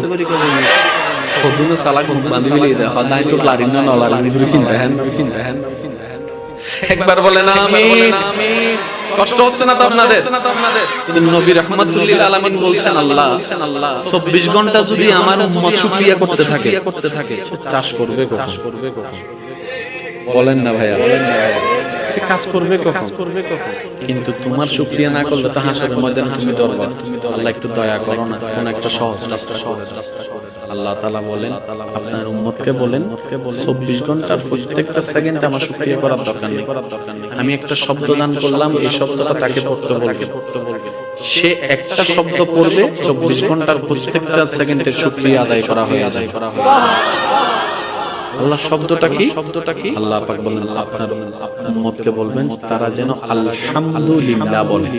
কদুনা সালা কোন বাঁধি মিলে দে হদাই তো লারিন না লারিন শুরু কিনতেন একবার বলেন আমিন কষ্ট হচ্ছে না তো আপনাদের কিন্তু নবী রাহমাতুল লিল আলামিন বলছেন আল্লাহ 24 ঘন্টা যদি আমার উম্মত শুকরিয়া করতে থাকে চাষ করবে কখন বলেন না ভাইয়া সে কাজ করবে কখন কিন্তু তোমার শুকরিয়া না করলে তো হাসরের ময়দানে তুমি দরবার আল্লাহ একটু দয়া করো না কোন একটা সহজ রাস্তা আল্লাহ তাআলা বলেন আপনার উম্মতকে বলেন 24 ঘন্টার প্রত্যেকটা সেকেন্ড আমার শুকরিয়া করার দরকার নেই আমি একটা শব্দ দান করলাম এই শব্দটা তাকে পড়তে বলবে সে একটা শব্দ পড়বে 24 ঘন্টার প্রত্যেকটা সেকেন্ডের শুকরিয়া আদায় করা হয়ে যায় আল্লাহ শব্দটা কি আল্লাহ পাক বলেন আপনার উম্মতকে বলবেন তারা যেন আলহামদুলিল্লাহ বলে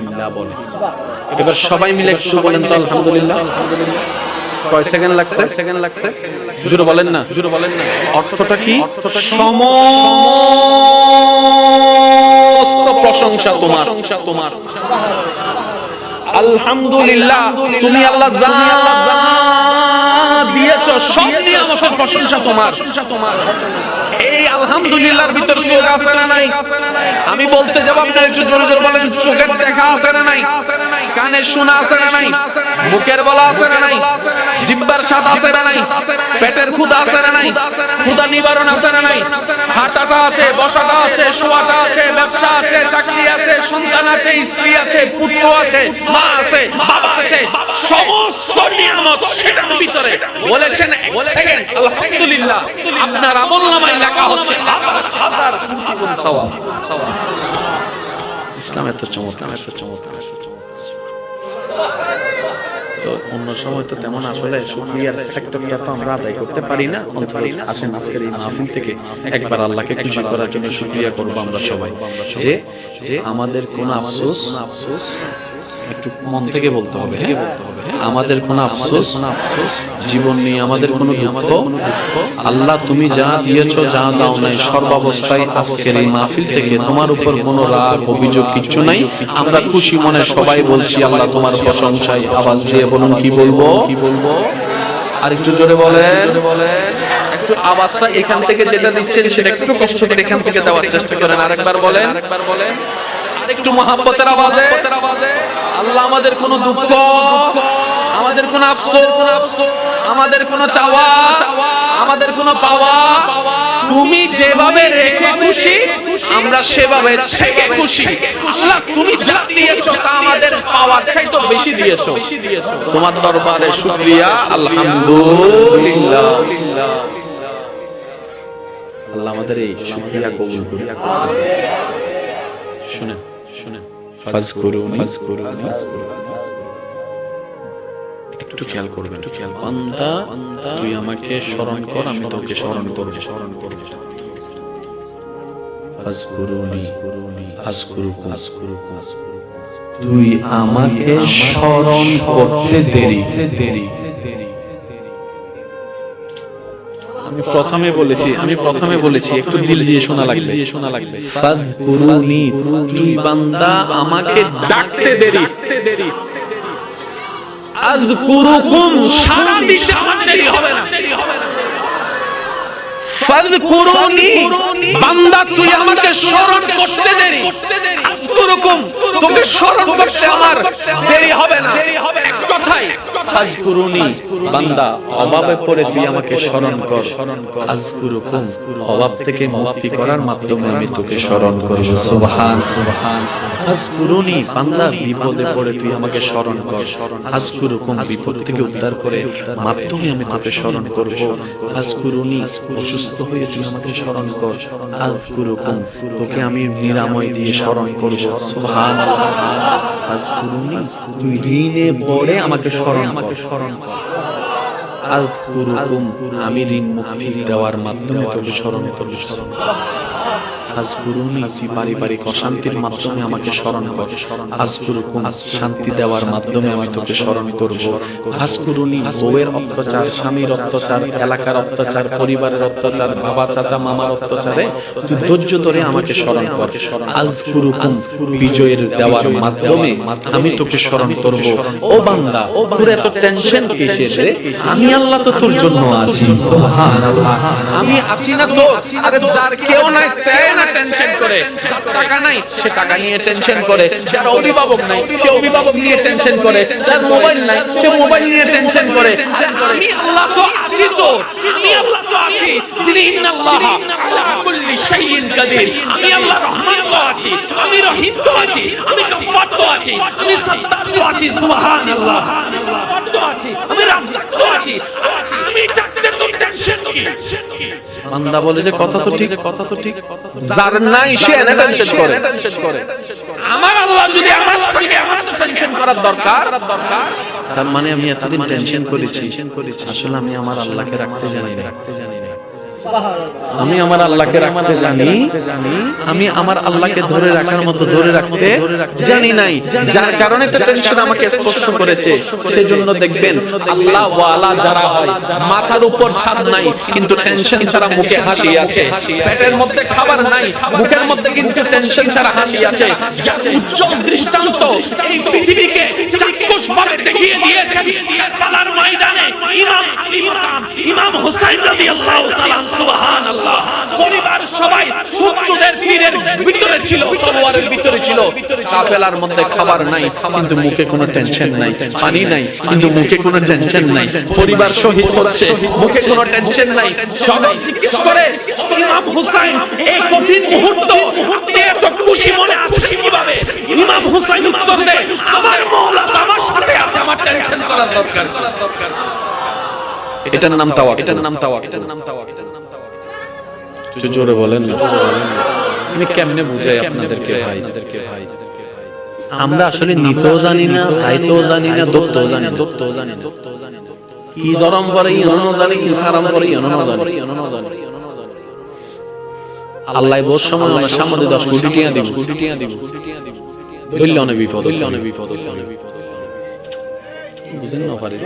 এবার সবাই মিলে একটু বলেন তো আলহামদুলিল্লাহ কয় সেকেন্ড লাগছে জোরে বলেন না অর্থটা কি সমস্ত প্রশংসা তোমার আলহামদুলিল্লাহ তুমি আল্লাহ যা দিয়েছো সব নিয়ে আমাকে প্রশংসা তোমার এই আলহামদুলিল্লাহর ভিতর চোখ আছে না নাই আমি বলতে যাব আপনি একটু জোরে জোরে বলেন চোখের দেখা আছে না নাই কানে শোনা আছে না নাই মুখের বলা আছে না নাই জিহ্বার স্বাদ আছে না নাই পেটের ক্ষুধা আছে না নাই ক্ষুধা নিবারণ আছে না নাই হাঁটাটা আছে বসাটা আছে শোয়াটা আছে ব্যবসা আছে চাকরি আছে সন্তান আছে স্ত্রী আছে পুত্র আছে মা আছে বাবা আছে সমস্ত নিয়ামত সেটার ভিতরে বলেছেন এক সেকেন্ড আলহামদুলিল্লাহ আপনার আমলনামায় লেখা হচ্ছে হাজার কোটি গুণ সওয়াব ইসলাম এত চমৎকার তো অন্য সময় তো তেমন আসলে শুকরিয়ার সেক্টরটা তো আমরা আদায় করতে পারি না আসেন আজকের এই মাহফিল থেকে একবার আল্লাহকে খুশি করার জন্য শুকরিয়া করব আমরা সবাই যে আমাদের কোনো আফসোস একটু মন থেকে বলতে হবে আমাদের কোনো আফসোস জীবন নিয়ে আমাদের কোনো দুঃখ আল্লাহ তুমি যা দিয়েছো যা দাও নাই সর্বাবস্থায় আজকের এই মাহফিল থেকে তোমার উপর কোনো রাগ অভিযোগ কিছু নাই আমরা খুশি মনে সবাই বলছি আল্লাহ তোমার প্রশংসায় আওয়াজ দিয়ে বলুন কি বলবো আর একটু জোরে বলেন একটু আওয়াজটা এখান থেকে যেটা দিচ্ছেন সেটা একটু কষ্ট করে এখান থেকে যাওয়ার চেষ্টা করেন আরেকবার বলেন একটু মহব্বতের আওয়াজে আল্লাহ আমাদের কোনো দুঃখ আমাদের কোনো আফসোস আমাদের কোনো চাওয়া আমাদের কোনো পাওয়া তুমি যেভাবে রেখে খুশি আমরা সেভাবে থেকে খুশি আল্লাহ তুমি যা দিয়েছো তা আমাদের পাওয়ার চাইতে বেশি দিয়েছো তোমার দরবারে শুকরিয়া আলহামদুলিল্লাহ আল্লাহ আমাদের এই শুকরিয়া কবুল করুন শুনেন ফাজকুরুনি একটু খেয়াল করবেন বান্দা তুই আমাকে স্মরণ কর আমি তোকে স্মরণ করব ফাজকুরুনি আযকুরুকুম তুই আমাকে স্মরণ করতে দেরি আমি প্রথমে বলেছি একটু দিল দিয়ে শোনা লাগবে ফাযকুরুনি তুই বান্দা আমাকে ডাকতে দেরি আযকুরুকুম সারা দিতে আমার দেরি হবে না ফাযকুরুনি বান্দা তুই আমাকে স্মরণ করতে দেরি আযকুরুকুম তোকে স্মরণ করতে আমার দেরি হবে না এক কথাই ফাযকুরুনি বান্দা অভাবে পড়ে তুই আমাকে স্মরণ কর আযকুরুকুম অভাব থেকে মুক্তি করার মাধ্যমে আমি তোকে স্মরণ করব সুবহান ফাযকুরুনি বান্দা বিপদে পড়ে তুই আমাকে স্মরণ কর আযকুরুকুম বিপদ থেকে উদ্ধার করে মাধ্যমে আমি তোকে স্মরণ করব ফাযকুরুনি অসুস্থ হয়ে তুই আমাকে স্মরণ কর আযকুরুকুম তোকে আমি নিরাময় দিয়ে স্মরণ করব সুবহানাল্লাহ ফাযকুরুনি তুই ঋণে পড়ে আমাকে স্মরণ কর আযকুরুকুম আমি ঋণ মুক্তি দেওয়ার মাধ্যমে তোকে স্মরণ করব আজকুরুনি পারিবারিক অশান্তির মাধ্যমে আমাকে স্মরণ কর, আজকুরুকুম শান্তি দেওয়ার মাধ্যমে আমি তোকে স্মরণ করব, আজকুরুনি বউয়ের অত্যাচার, স্বামীর অত্যাচার, এলাকার অত্যাচার, পরিবারের অত্যাচার, বাবা চাচা মামার অত্যাচারে তুই ধৈর্য ধরে আমাকে স্মরণ কর, আজকুরুকুম বিজয়ের দেওয়ার মাধ্যমে আমি তোকে স্মরণ করব। ও বান্দা, তোর এত টেনশন কিসের রে? আমি আল্লাহ তো তোর জন্য আছি। সুবহানাল্লাহ। আমি আছি না তো? আরে যার কেউ নাই তাই না টেনশন করে, যার টাকা নাই সে টাকা নিয়ে টেনশন করে, যার অভিভাবক নাই সে অভিভাবক নিয়ে টেনশন করে, যার মোবাইল নাই সে মোবাইল নিয়ে টেনশন করে। আমি আল্লাহ তো আছি, তো আমি আল্লাহ তো আছি, যিনি ইন্নাল্লাহা আলা কুল্লি শাইইন কাদির। আমি আল্লাহ রহমান তো আছি, আমি রহিম তো আছি, আমি গফফার তো আছি, আমি সত্তার তো আছি। সুবহানাল্লাহ। গফফার তো আছি, আমি রাজ্জাক তো আছি, আমি ডাকতে তো টেনশন কি? বান্দা বলে যে কথা তো ঠিক, কথা তো ঠিক, যার নাই সে না টেনশন করে। আমার আল্লাহ যদি আমার থাকে আমার তো টেনশন করার দরকার। তার মানে আমি এতদিন টেনশন করেছি, আসলে আমি আমার আল্লাহকে রাখতে জানি না। আমি আমার আল্লাহকে রাখতে জানি, আমি আমার আল্লাহকে ধরে রাখার মতো ধরে রাখতে জানি নাই, যার কারণে তো টেনশন আমাকে স্পর্শ করেছে। সেজন্য দেখবেন আল্লাহ ওয়ালা যারা হয় মাথার উপর ছাদ নাই কিন্তু টেনশন ছাড়া মুখে হাসি আছে, পেটের মধ্যে খাবার নাই মুখের মধ্যে কিন্তু টেনশন ছাড়া হাসি আছে। যার উজ্জ্বল দৃষ্টান্ত এই পৃথিবীকে চাক্ষুষভাবে দেখিয়ে দিয়েছেন কারবালার ময়দানে ইমাম হুসাইন রাদিয়াল্লাহু তাআলা। সুবহানাল্লাহ। পরিবার সবাই শত্রুদের তীরের ভিতরে ছিল, তলোয়ারের ভিতরে ছিল, কাফেলার মধ্যে খাবার নাই কিন্তু মুখে কোনো টেনশন নাই, পানি নাই কিন্তু মুখে কোনো টেনশন নাই, পরিবার শহীদ হচ্ছে মুখে কোনো টেনশন নাই। সবাই জিজ্ঞেস করে ইমাম হুসাইন এই কঠিন মুহূর্ত আপনি এত খুশি মনে আছে কিভাবে? ইমাম হুসাইন উত্তর দেয় আমার মাওলা আমার সাথে আছে, আমার টেনশন করার দরকার। এটার নাম তাওয়াক্কুল, এটার নাম তাওয়াক্কুল, এটার নাম তাওয়াক্কুল। একটু জোরে বলেন, আমি কেমনে বুঝাই আপনাদেরকে ভাই? আমরা আসলে নিতেও জানি না, চাইতেও জানি না, দোতেও জানি না। কি ধরম করে ইনো জানি, কি সারাম করে ইনো জানি। আল্লাহ বহুত সময় আমার সামনে 10 কোটি টাকা দিব, বললে অনেক বিপদ, বুঝেন না পারি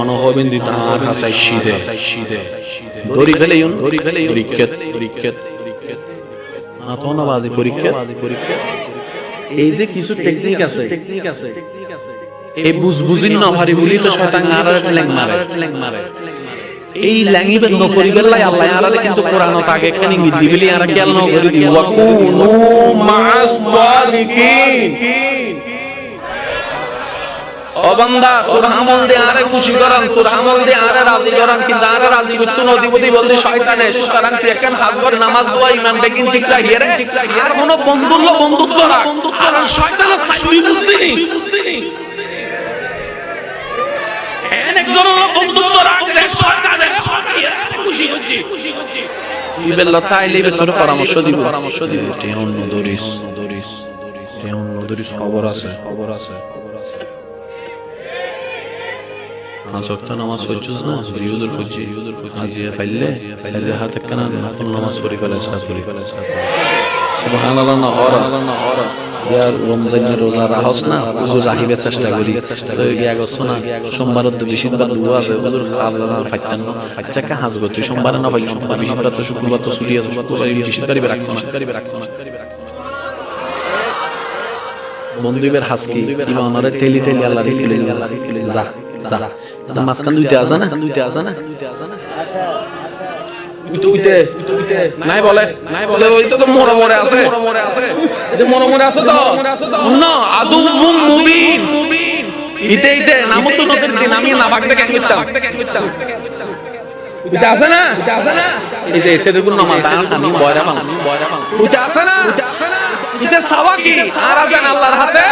অনহবেন দিতে আর হাসাই শীতে দড়ি ফেলে পরীক্ষা আতনাবাজি পরীক্ষা। এই যে কিছু টেকনিক আছে এই বুঝবুঝিন না পারি বলি তো শয়তান আরারে ঠ্যাং মারে। এই ল্যাঙ্গিবেন ন পরিবেলাই আল্লাহ আরারে কিন্তু কোরআনত আগে কেন ইঙ্গিত দিবেলি আর খেয়াল ন করে দি ওয়াকুনু মা'আস সাদিকিন। ও বান্দা তোর আমল দিয়ে আরে খুশি করান, তোর আমল দিয়ে আরে রাজি করান, কিন্তু আরে রাজি করতে নদীপতি বলতে শয়তানে। সুতরাং তুই এখন হাজবার নামাজ দোয়া ইমান বেকিন ঠিক রাখিয়ে রে, আর কোনো বন্ধুত্ব রাখ, আর শয়তানের সাইডই বুঝদিনি একজন বন্ধুত্ব রাখ যে শয়তানের খুশি হচ্ছে। কি বেল্লা তাইলে তোর পরামর্শ দিব তে অন্য দরিস খবর আছে। আসক্ত নামাজ পড়ছস না, জিউদুল ফুজি আজিয়া ফাইলে হাতে কানা নফল নামাজ পড়ি ফেলে সুবহানাল্লাহ। না ওরা ইয়ার রমজানের রোজা রাখছ না, হুজুর রাখিবে চেষ্টা করি তো গিয়া গছ না। সোমবার তো বেশিরভাগ দুয়া আছে হুজুর খাজনা ফাইতান না, আচ্ছা কা হাজব তুই সোমবার না হইল সোমবার বেশিরভাগ তো শুক্রবার তো ছুটি আছে, শুক্রবার বেশিরভাগ রাখছ না। বন্ধুদের হাসকি ইমানরে টেলি আল্লাহ রেখে যা মাঝখান দুইটা আছে না উইতে নাই বলে ওই তো মরে আছে যে মরে আছে তো না আদুউম মুবিন। ইতে নাম তো নদের দিন আমি না ভাগতে কেন করতাম এটা আছে না এই যে এসে দেখুন নামাজ আমি বয়রা বাং এটা আছে না এটা সাওয়া কি আরাজান আল্লাহর হাতে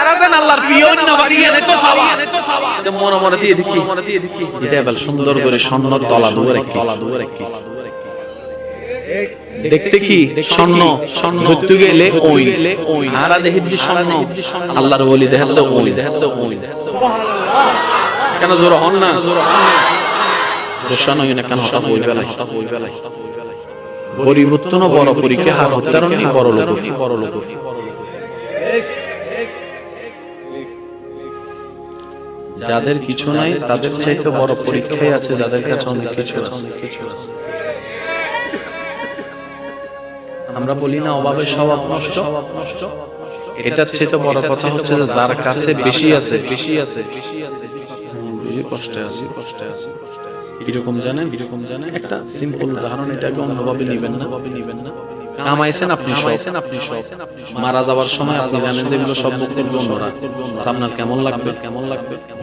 আরাজান আল্লাহর পিয়ন না বাড়িয়ে নে তো সাওয়া যে মনে দিয়ে দেখি এটা বল সুন্দর করে স্বর্ণর তলা দুয়ারে কি দেখতে কি স্বর্ণ ধরতে গেলে ওই আরা দেখিত স্বর্ণ আল্লাহর ওলি দেখাত ওই সুবহানাল্লাহ। কেন জোর হন না গোসানো ইনা কেন হঠাৎ হই বেলা পরিবর্তনও বড় পরীক্ষা, আর উত্তরণই বড় লোক। যাদের কিছু নাই তাদের চাইতে বড় পরীক্ষাই আছে যাদের কাছে অনেক কিছু আছে। আমরা বলি না অভাবে স্বভাব নষ্ট, এটার চাইতে বড় কথা হচ্ছে যে যার কাছে বেশি আছে বেশি কষ্টে আছে। কিরকম জানেন? একটা সিম্পল উদাহরণ, এটাকে অন্যভাবে নিবেন না। কামাইছেন আপনি সব, মারা যাওয়ার সময় আপনি জানেন যে এগুলো সব বক্তব্য অন্যরা। আপনার কেমন লাগবে?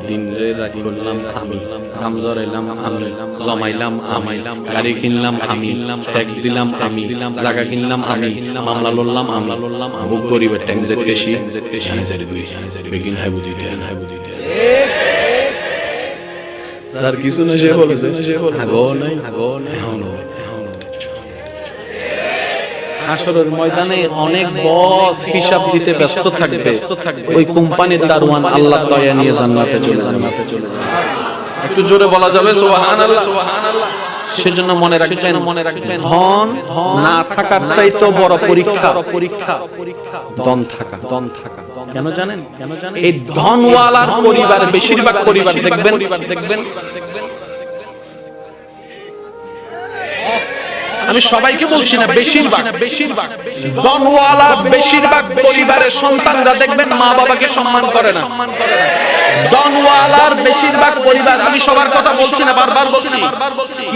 দিন রাত করলাম আমি, কাম জড়াইলাম আমি, জমাইলাম আমি, গাড়ি কিনলাম আমি, ট্যাক্স দিলাম আমি, জায়গা কিনলাম আমি, মামলা লড়লাম আমি, বুক গরিবের ট্যাক্স বেশি বেগিন হাই বুদ্ধি দেন, হাই বুদ্ধি দেন। স্যার কিছু না, সে বলেছে আগো নাই। হাসরের ময়দানে অনেক বস হিসাব দিতে ব্যস্ত থাকবে, ওই কোম্পানির দারোয়ান আল্লাহ দয়া নিয়ে জান্নাতে চলে যাবে। একটু জোরে বলা যাবে সুবহানাল্লাহ। সেজন্য মনে রাখবেন, ধন না থাকার চাইতে বড় পরীক্ষা ধন থাকা। কেন জানেন? এই ধনওয়ালার পরিবার, বেশিরভাগ পরিবার দেখবেন, আমি সবাইকে বলছি না, বেশিরভাগ ধনওয়ালা বেশিরভাগ পরিবারের সন্তানরা দেখবেন মা বাবাকে সম্মান করে না। ধনওয়ালার বেশিরভাগ পরিবার, আমি সবার কথা বলছি না, বারবার বলছি,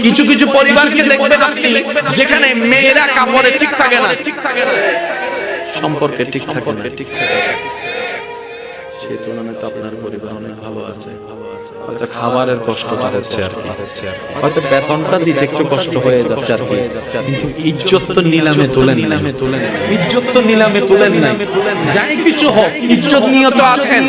কিছু কিছু পরিবারকে দেখবেন আপনি যেখানে মেয়েরা কাপড়ে ঠিক থাকে না, সম্পর্কে ঠিক থাকে না, সেই তুলনায় তো আপনার পরিবার অনেক ভালো আছে। হয়তো খাবারের কষ্ট বাড়ছে আর কি, হয়তো বেতনটা দিতে একটু কষ্ট হয়ে যাচ্ছে আর কি, কিন্তু ইজ্জত তো নিলামে তুলে ইজ্জত তো নিলামে তুলে নাই। যাই কিছু হোক, ইজ্জত নিয়ত আছেন।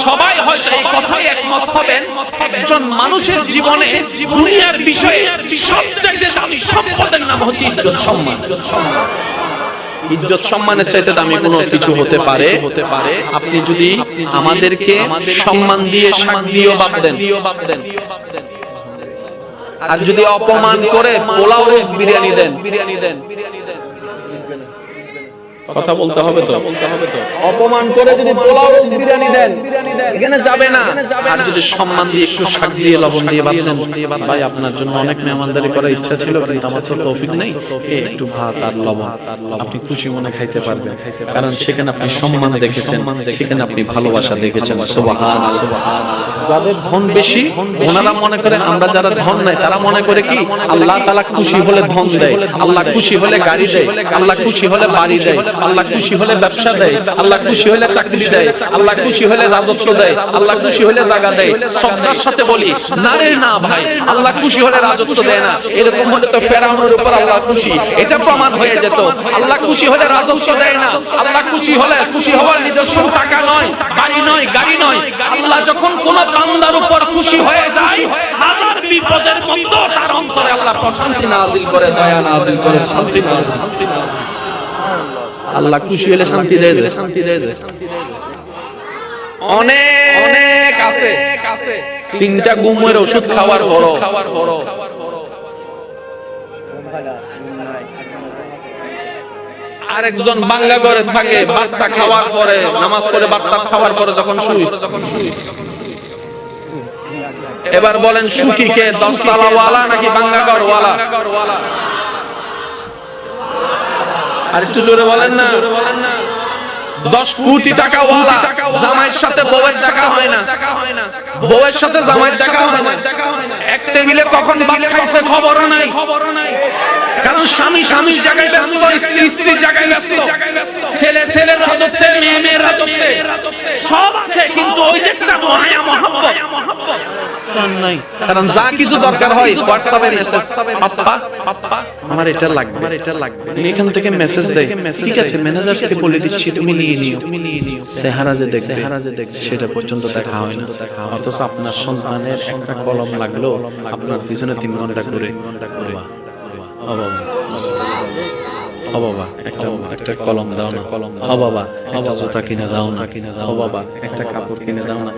সবাই হয়তো এই কথাই একমত হবেন, একজন মানুষের জীবনে দুনিয়ার বিষয়ে সবচাইতে দামি সম্পদের নাম হচ্ছে ইজ্জত সম্মান। ইজ্জত সম্মানের চাইতে দামি কোনো কিছু হতে পারে? আপনি যদি আমাদেরকে সম্মান দিয়ে শাক দিয়েও বাদ দেন, আর যদি অপমান করে পোলাও রোজ বিরিয়ানি দেন, কথা বলতে হবে তো। অপমান করে যদি পোলাও রোজ বিরিয়ানি দেন, এখানে যাবে না। আর যদি সম্মান দিয়ে একটু শাক দিয়ে লবণ দিয়ে বাদ দেন, ভাই আপনার জন্য অনেক মেহমানদারি করার ইচ্ছা ছিল কিন্তু আমার তো তৌফিক নেই, একটু ভাত আর লবণ আপনি খুশি মনে খাইতে পারবেন, কারণ সেখানে আপনি সম্মান দেখেছেন, সেখানে আপনি ভালোবাসা দেখেছেন। সুবহানাল্লাহ। যাদের ধন বেশি ওনারা মনে করে, আমরা যারা ধন নাই তারা মনে করে কি আল্লাহ তাআলা খুশি হলে ধন দেয়, আল্লাহ খুশি হলে গাড়ি দেয়, আল্লাহ খুশি হলে বাড়ি দেয়, আল্লাহ খুশি হলে ব্যবসা দেয়, আল্লাহ খুশি হলে চাকরি দেয়, আল্লাহ খুশি হলে রাজত্ব দেয়, আল্লাহ খুশি হলে জায়গা দেয়। শ্রদ্ধার সাথে বলি, না রে না ভাই, আল্লাহ খুশি হলে রাজত্ব দেয় না। এরকম হলে তো ফেরাউনের উপর আল্লাহ খুশি, এটা প্রমাণ হয়ে যেত। আল্লাহ খুশি হলে রাজত্ব দেয় না। আল্লাহ খুশি হলে, খুশি হওয়ার নিদর্শন টাকা নয়, বাড়ি নয়, গাড়ি নয়। আল্লাহ যখন কোন বান্দার উপর খুশি হয়ে যায়, হাজার বিপদের মধ্যে তার অন্তরে আল্লাহ প্রশান্তি নাযিল করে, দয়া নাযিল করে, শান্তি নাযিল। আল্লাহ খুশি হলে শান্তি দেয়। অনেক আছে তিনটা ঘুমের ওষুধ খাওয়ার পরও আরেকজন বাংলা ঘরে থাকে, বাচ্চা খাওয়ার পরে, নামাজ পড়ে বাচ্চা খাওয়ার পরে যখন শুই, এবার বলেন সুখী কে, 10 তলা ওয়ালা নাকি বাংলা ঘর ওয়ালা? আর একটু জোরে বলেন না। 10 কোটি টাকা ওয়ালা, জামাইয়ের সাথে বউয়ের দেখা হয় না, বউয়ের সাথে জামাইয়ের দেখা হয় না, এক টেবিলে কখন ভাত খাইছে খবরও নাই, কারণ স্বামী স্বামীর জায়গায় ব্যস্ত, স্ত্রী স্ত্রীর জায়গায় ব্যস্ত, ছেলে ছেলের রাজত্বে, মেয়ে মেয়ের রাজত্বে, সব আছে কিন্তু ওই যে একটা মায়া মহব্বত নাই। কারণ যা কিছু দরকার হয় হোয়াটসঅ্যাপে মেসেজ, পাপ্পা আমার এটা লাগবে, এখান থেকে মেসেজ দেয়, ঠিক আছে ম্যানেজারকে বলে দিচ্ছি তুমি নিয়ে নিও। চেহারা যে দেখবে সেটা পর্যন্ত দেখা হয় না। অথচ আপনার সন্তানের একটা কলম লাগলো আপনার পিছনে 3 ঘন্টা করে। ও বাবা একটা কলম দাও না, ও বাবা একটা জুতা কিনে দাও না, ও বাবা একটা কাপড় কিনে দাও না।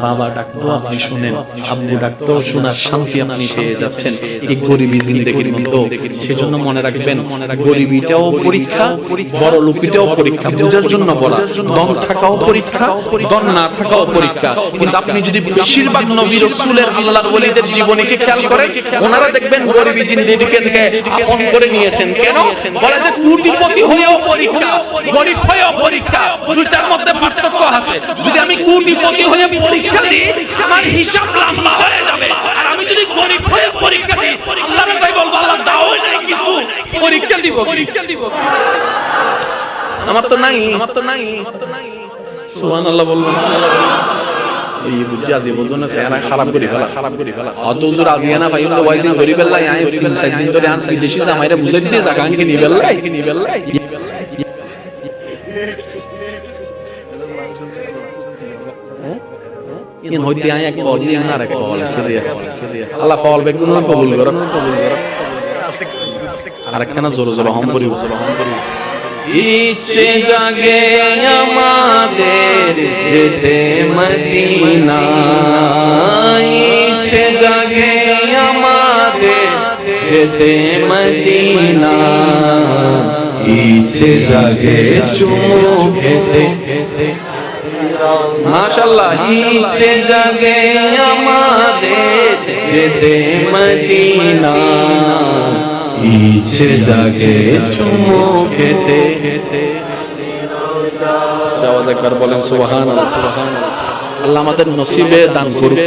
বাবা ডাকতো আপনি শুনেন, আব্বু ডাকতো শোনার শান্তি আপনি পেয়ে যাচ্ছেন এই গরিবী জিন্দেগির মতো। সেজন্য মনে রাখবেন, গরিবিটাও পরীক্ষা, বড় লোকিটাও পরীক্ষা, বুঝার জন্য বলা। দম থাকাও পরীক্ষা, দম না থাকাও পরীক্ষা। কিন্তু আপনি যদি বেশিরভাগ নবী রাসূলের আল্লাহর ওলিদের জীবনীকে খেয়াল করেন, ওনারা দেখবেন গরিবী জিন্দেগিকে আপন করে নিয়েছেন। কেন? বলে যে কোটিপতি হয়েও পরীক্ষা, গরিব হয়েও পরীক্ষা, দুইটার মধ্যে পার্থক্য আছে। যদি আমি কোটিপতি হয়ে পরীক্ষা দিই, আমার হিসাব লম্বা হয়ে যাবে। আর আমি যদি গরিব হয়ে পরীক্ষা দিই, আল্লাহর কাছে বলবো আল্লাহ দাও নাই কিছু, পরীক্ষা দিব। আমার তো নাই। সুবহানাল্লাহ বলবেন। এই বুঝি আজি বোঝনে চেহারা খারাপ করে ফেলা অত হুজুর আজিয়া না ভাই তো ওয়াইজিং করি বেল্লাই আই 3-4 দিন ধরে আনছি দেশি জামাইরে বুঝাই দিয়ে জায়গা আনকি নি বেল্লাই ইন হইতে আই এক কল দিয়ে না এক কল ছেড়ে আল্লাহ কল বেগুন কবুল করো আরেকখানা জোরে জোরে হম করি ইচ্ছে জাগে আমাদের যেতে মদিনা, ইচ্ছে জাগে আমাদের যেতে মদিনা, ইচ্ছে জাগে চুমু খেতে মাশাআল্লাহ, ইচ্ছে জাগে আমাদের যেতে মদিনা, ইচ্ছে জাগে চুমু খেতে। সবাই একবার বলেন সুবহানাল্লাহ। আল্লাহ আমাদের নসিবে দান করবে।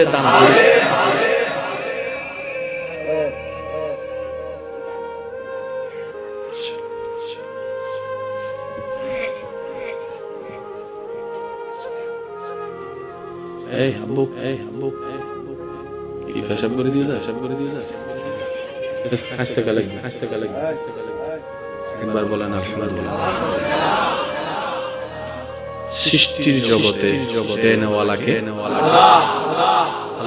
এই হাবুক কি ফেসাব করে দিয়ে দাও, হাসতে গেলে একবার বলেন আলহামদুলিল্লাহ। সৃষ্টির জগতে দেনওয়ালাকে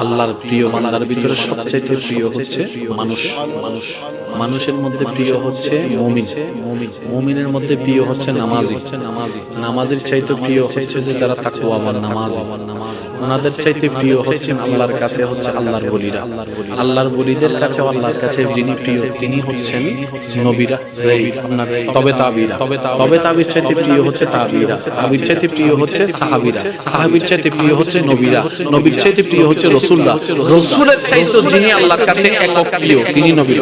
আল্লাহর প্রিয় বান্দার ভিতরে সবচেয়ে প্রিয় হচ্ছে মানুষ। মানুষের মধ্যে প্রিয় হচ্ছে মুমিন, মুমিনের মধ্যে প্রিয় হচ্ছে নামাজি, নামাজের চাইতে প্রিয় হচ্ছে যে যারা তাকওয়াবান নামাজি, ওনাদের চাইতে প্রিয় হচ্ছে আল্লাহর কাছে হচ্ছে আল্লাহর ওলিরা। আল্লাহর ওলিদের কাছে আল্লাহর কাছে যিনি প্রিয় তিনি হচ্ছেন নবীরা। আপনার তবে তাবির চাইতে প্রিয় হচ্ছে তাবিরা, তাবির চাইতে প্রিয় হচ্ছে সাহাবীরা, সাহাবীর চাইতে প্রিয় হচ্ছে নবীরা, নবীর চাইতে প্রিয় হচ্ছে রাসূলুল্লাহ, রাসূলের চাইতে যিনি আল্লাহর কাছে একক প্রিয় তিনি নবী।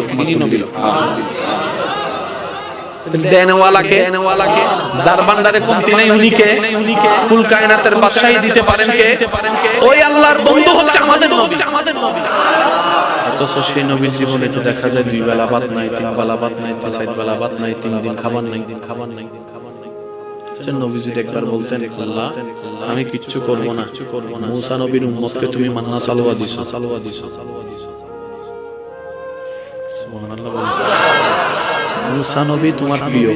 দেনওয়ালাকে যার ভান্ডারে কমতি নাই উনিকে, কুল কায়নাতের বাদশাহী দিতে পারেন কে? ওই আল্লাহর বন্ধু হচ্ছে আমাদের নবী। অথচ সেই নবীর জীবনে তো দেখা যায় 2 বেলা ভাত নাই, 3 বেলা ভাত নাই, 4 বেলা ভাত নাই, 3 দিন খাবার নাই। নবী যদি একবার বলতেন আল্লাহ আমি কিচ্ছু করব না, মুসা নবীর উম্মতকে তুমি মান্না সালোয়া দিছো। সুবহানাল্লাহ। মুসা নবী তোমার প্রিয়,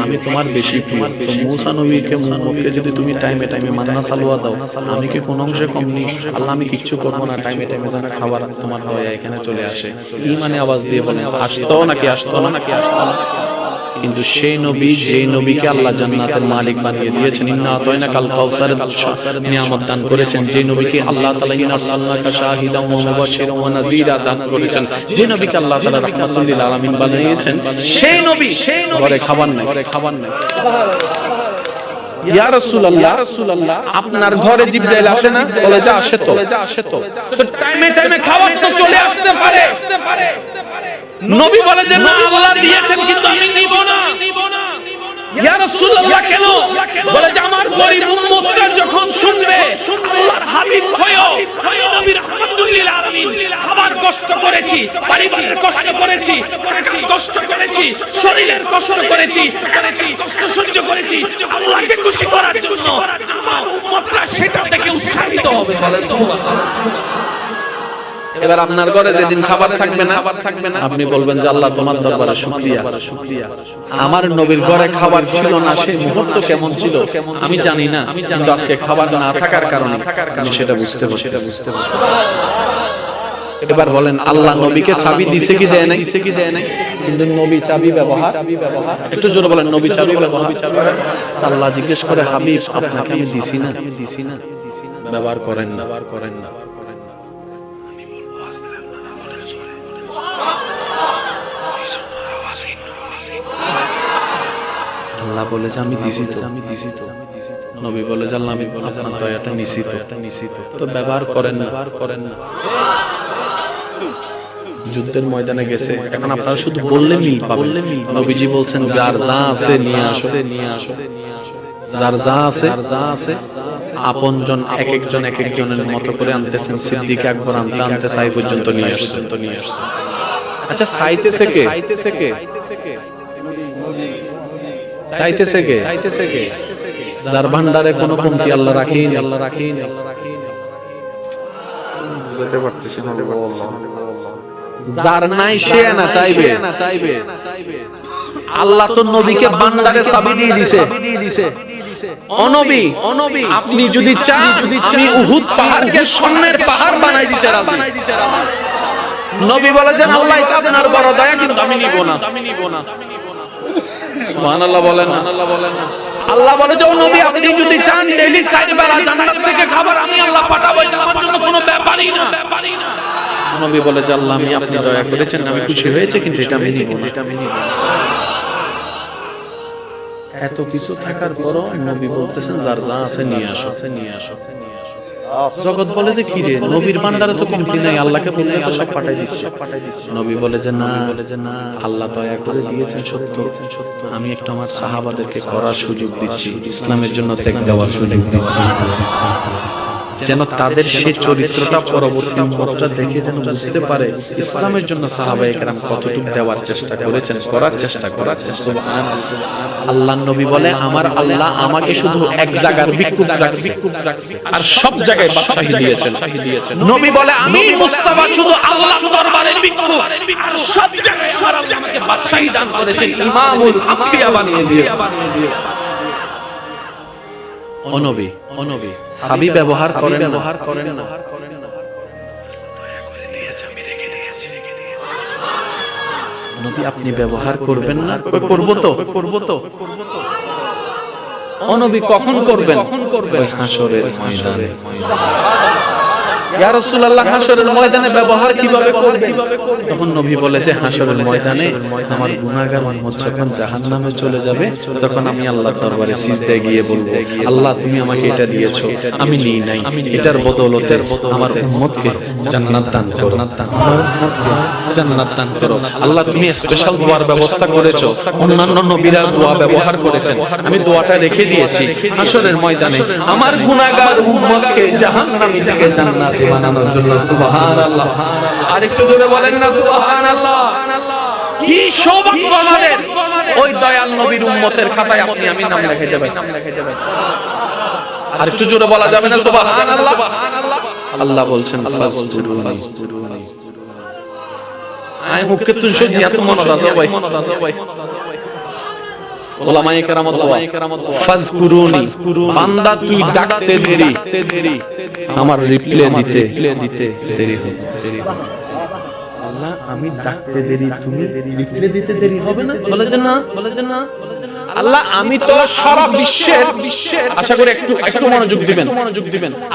আমি তোমার বেশি প্রিয়। তো মুসা নবীকে উম্মতকে যদি তুমি টাইমে মান্না সালোয়া দাও, আমি কি কোন অংশে কম নেই? আল্লাহ আমি কিচ্ছু করব না, টাইমে যেন খাবার তোমার দয়া এখানে চলে আসে। ঈমানে আওয়াজ দিয়ে বলেন আসতো নাকি আসতো না? কিন্তু সেই নবী যেই নবীকে আল্লাহ জান্নাতের মালিক বানিয়ে দিয়েছেন, ইন্না আতাইনাকাল কাউসারের নিয়ামত দান করেছেন, যেই নবীকে আল্লাহ তাআলা ইন্না আরসালনাকা শাহিদান ওয়া মুবাশশিরান ওয়া নাযীরা দান করেছেন, যেই নবীকে আল্লাহ তাআলা রাহমাতুল লিল আলামিন বানিয়েছেন, সেই নবী ঘরে খাবার নাই। ইয়া রাসূলুল্লাহ, আপনার ঘরে জিবরাইল আসে না? বলে যে আসে তো। তো টাইমে খাবার তো চলে আসতে পারে। নবী বলে যে না আল্লাহ দিয়েছেন কিন্তু আমি নিব না। ইয়া রাসূলুল্লাহ কেন? বলে যে আমার গরীব উম্মতরা যখন শুনবে আল্লাহর হাবিব হয়েও আমি নবী রাহমাতুল লিল আলামিন খাবার কষ্ট করেছি, পরিবারের কষ্ট করেছি, শরীরের কষ্ট করেছি, কষ্ট সহ্য করেছি আল্লাহকে খুশি করার জন্য, আমার উম্মতরা সেটা থেকে উৎসাহিত হবে। এবার আপনার ঘরে যেদিন খাবার থাকবে না, আপনি বলবেন যে আল্লাহ তোমার দরবারে শুকরিয়া, আমার নবীর ঘরে খাবার ছিল না সেই মুহূর্ত কেমন ছিল আমি জানি না, কিন্তু আজকে খাবার না থাকার কারণে আমি সেটা বুঝতে পারছি। এবার বলেন আল্লাহ নবীকে চাবি দিছে কি দেয় নাই? কিন্তু নবী চাবি ব্যবহার, একটু জোরে বলেন নবী চাবি ব্যবহার। আল্লাহ জিজ্ঞেস করে হাবিব আপনাকে আমি দিছি না, ব্যবহার করেন না। আল্লাহ বলে যে আমি দিছি তো। নবী বলে যে আল্লাহ আমি আপনার দয়াটা নিছি তো ব্যবহার করেন না। যুদ্ধের ময়দানে গেছে, এখন আপনারা শুধু বললেনই পাবেন। নবীজি বলছেন যার যা আছে নিয়ে আসো। যার যা আছে আপনজন এক একজনের মতো করে আনতেছেন। সিদ্দিক আকবর আনতে সাই পর্যন্ত নিয়ে আসছেন। আচ্ছা চাইতেছে কে? যার ভান্ডারে কোনো কমতি আল্লাহ রাখেনি। বুঝতে পারতেছি না। যার নাই সে না চাইবে। আল্লাহ তো নবীকে ভান্ডারে চাবি দিয়ে দিয়েছে। অনবী আপনি যদি চান আমি উহুদ পাহাড়কে স্বর্ণের পাহাড় বানাই দিতে রাজি। নবী বলে যে আল্লাহ এটা আপনার বড় দয়া, কিন্তু আমি নিব না। সুবহানাল্লাহ বলেন। আল্লাহ বলে যে নবী আপনি যদি চান ডেইলি 4 বেলা জান্নাত থেকে খাবার আমি আল্লাহ পাঠাবো, এটা আমার জন্য কোনো ব্যাপারই না। নবী বলে যে আল্লাহ আমি আপনি দয়া করেছেন, আমি খুশি হয়েছে, কিন্তু এটা আমি নিব না। এত কিছু থাকার পরও নবী বলতেছেন যার যা আছে নিয়ে আসো। জগৎ বলে যে কি রে নবীর ভান্ডারে তো কমতি নাই, আল্লাহকে বললে তো সব পাঠাই দিচ্ছে। নবী বলে যে না, আল্লাহ দয়া করে দিয়েছেন সত্য, আমি একটু আমার সাহাবাদেরকে করার সুযোগ দিচ্ছি, ইসলামের জন্য ত্যাগ দেওয়ার সুযোগ দিচ্ছি, যেন তাদের সেই চরিত্রটা পরবর্তী উম্মতরা দেখে যেন বুঝতে পারে ইসলামের জন্য সাহাবায়ে কেরাম কতটুকু দেওয়ার চেষ্টা করেছেন, করার চেষ্টা। সুবহানাল্লাহ। আল্লাহর নবী বলে আমার আল্লাহ আমাকে শুধু এক জায়গার ভিক্ষুক রাখছে আর সব জায়গায় বাদশাহী দিয়েছেন। নবী বলে আমি মুস্তাফা শুধু আল্লাহর দরবারের ভিক্ষুক আর সব জায়গায় আমার আল্লাহ আমাকে বাদশাহী দান করেছেন, ইমামুল আম্বিয়া বানিয়ে দিয়েছেন। অনবী সাবি ব্যবহার করেন না। নবী আপনি ব্যবহার করবেন না? করব তো। অনবী কখন করবেন? ওই হাসরের ময়দানে। ইয়া রাসূলুল্লাহ হাসরের ময়দানে ব্যবহার কিভাবে করবেন? তখন নবী বলে যে হাসরের ময়দানে আমার গুনাহগার উম্মত যখন জাহান্নামে চলে যাবে তখন আমি আল্লাহর দরবারে সিজদায় গিয়ে বলবো আল্লাহ তুমি আমাকে এটা দিয়েছো, আমি নিই নাই, এটার বদৌলতে আমার উম্মতকে জান্নাত দান করো, জান্নাত দান করো। আল্লাহ তুমি স্পেশাল দোয়ার ব্যবস্থা করেছো, অন্যান্য নবীরা দোয়া ব্যবহার করেছেন, আমি দোয়াটা রেখে দিয়েছি হাসরের ময়দানে আমার গুনাহগার উম্মতকে জাহান্নামী থেকে জান্নাতে বানানোর জন্য। সুবহানাল্লাহ। আরেকটু জোরে বলেন না সুবহানাল্লাহ। কি সৌভাগ্য আমাদের ওই দয়াল নবীর উম্মতের খাতায় আপনি আমি নাম লিখে দেবেন। আরেকটু জোরে বলা যাবে না সুবহানাল্লাহ? আল্লাহ বলছেন ফাজকুরুনি। আয় মুখে তুই সত্যি এত মনত আছে ভাই। ওলামায়ে কেরামত ফাজকুরুনি, বান্দা তুই ডাকতে দেরি আমার রিপ্লাই দিতে দেরি হবে। আল্লাহ আমি ডাকতে দেরি, তুমি রিপ্লাই দিতে দেরি হবে না? বলে যে না। আল্লাহ আমি তো সারা বিশ্বের, আশা করি একটু মনোযোগ দিবেন।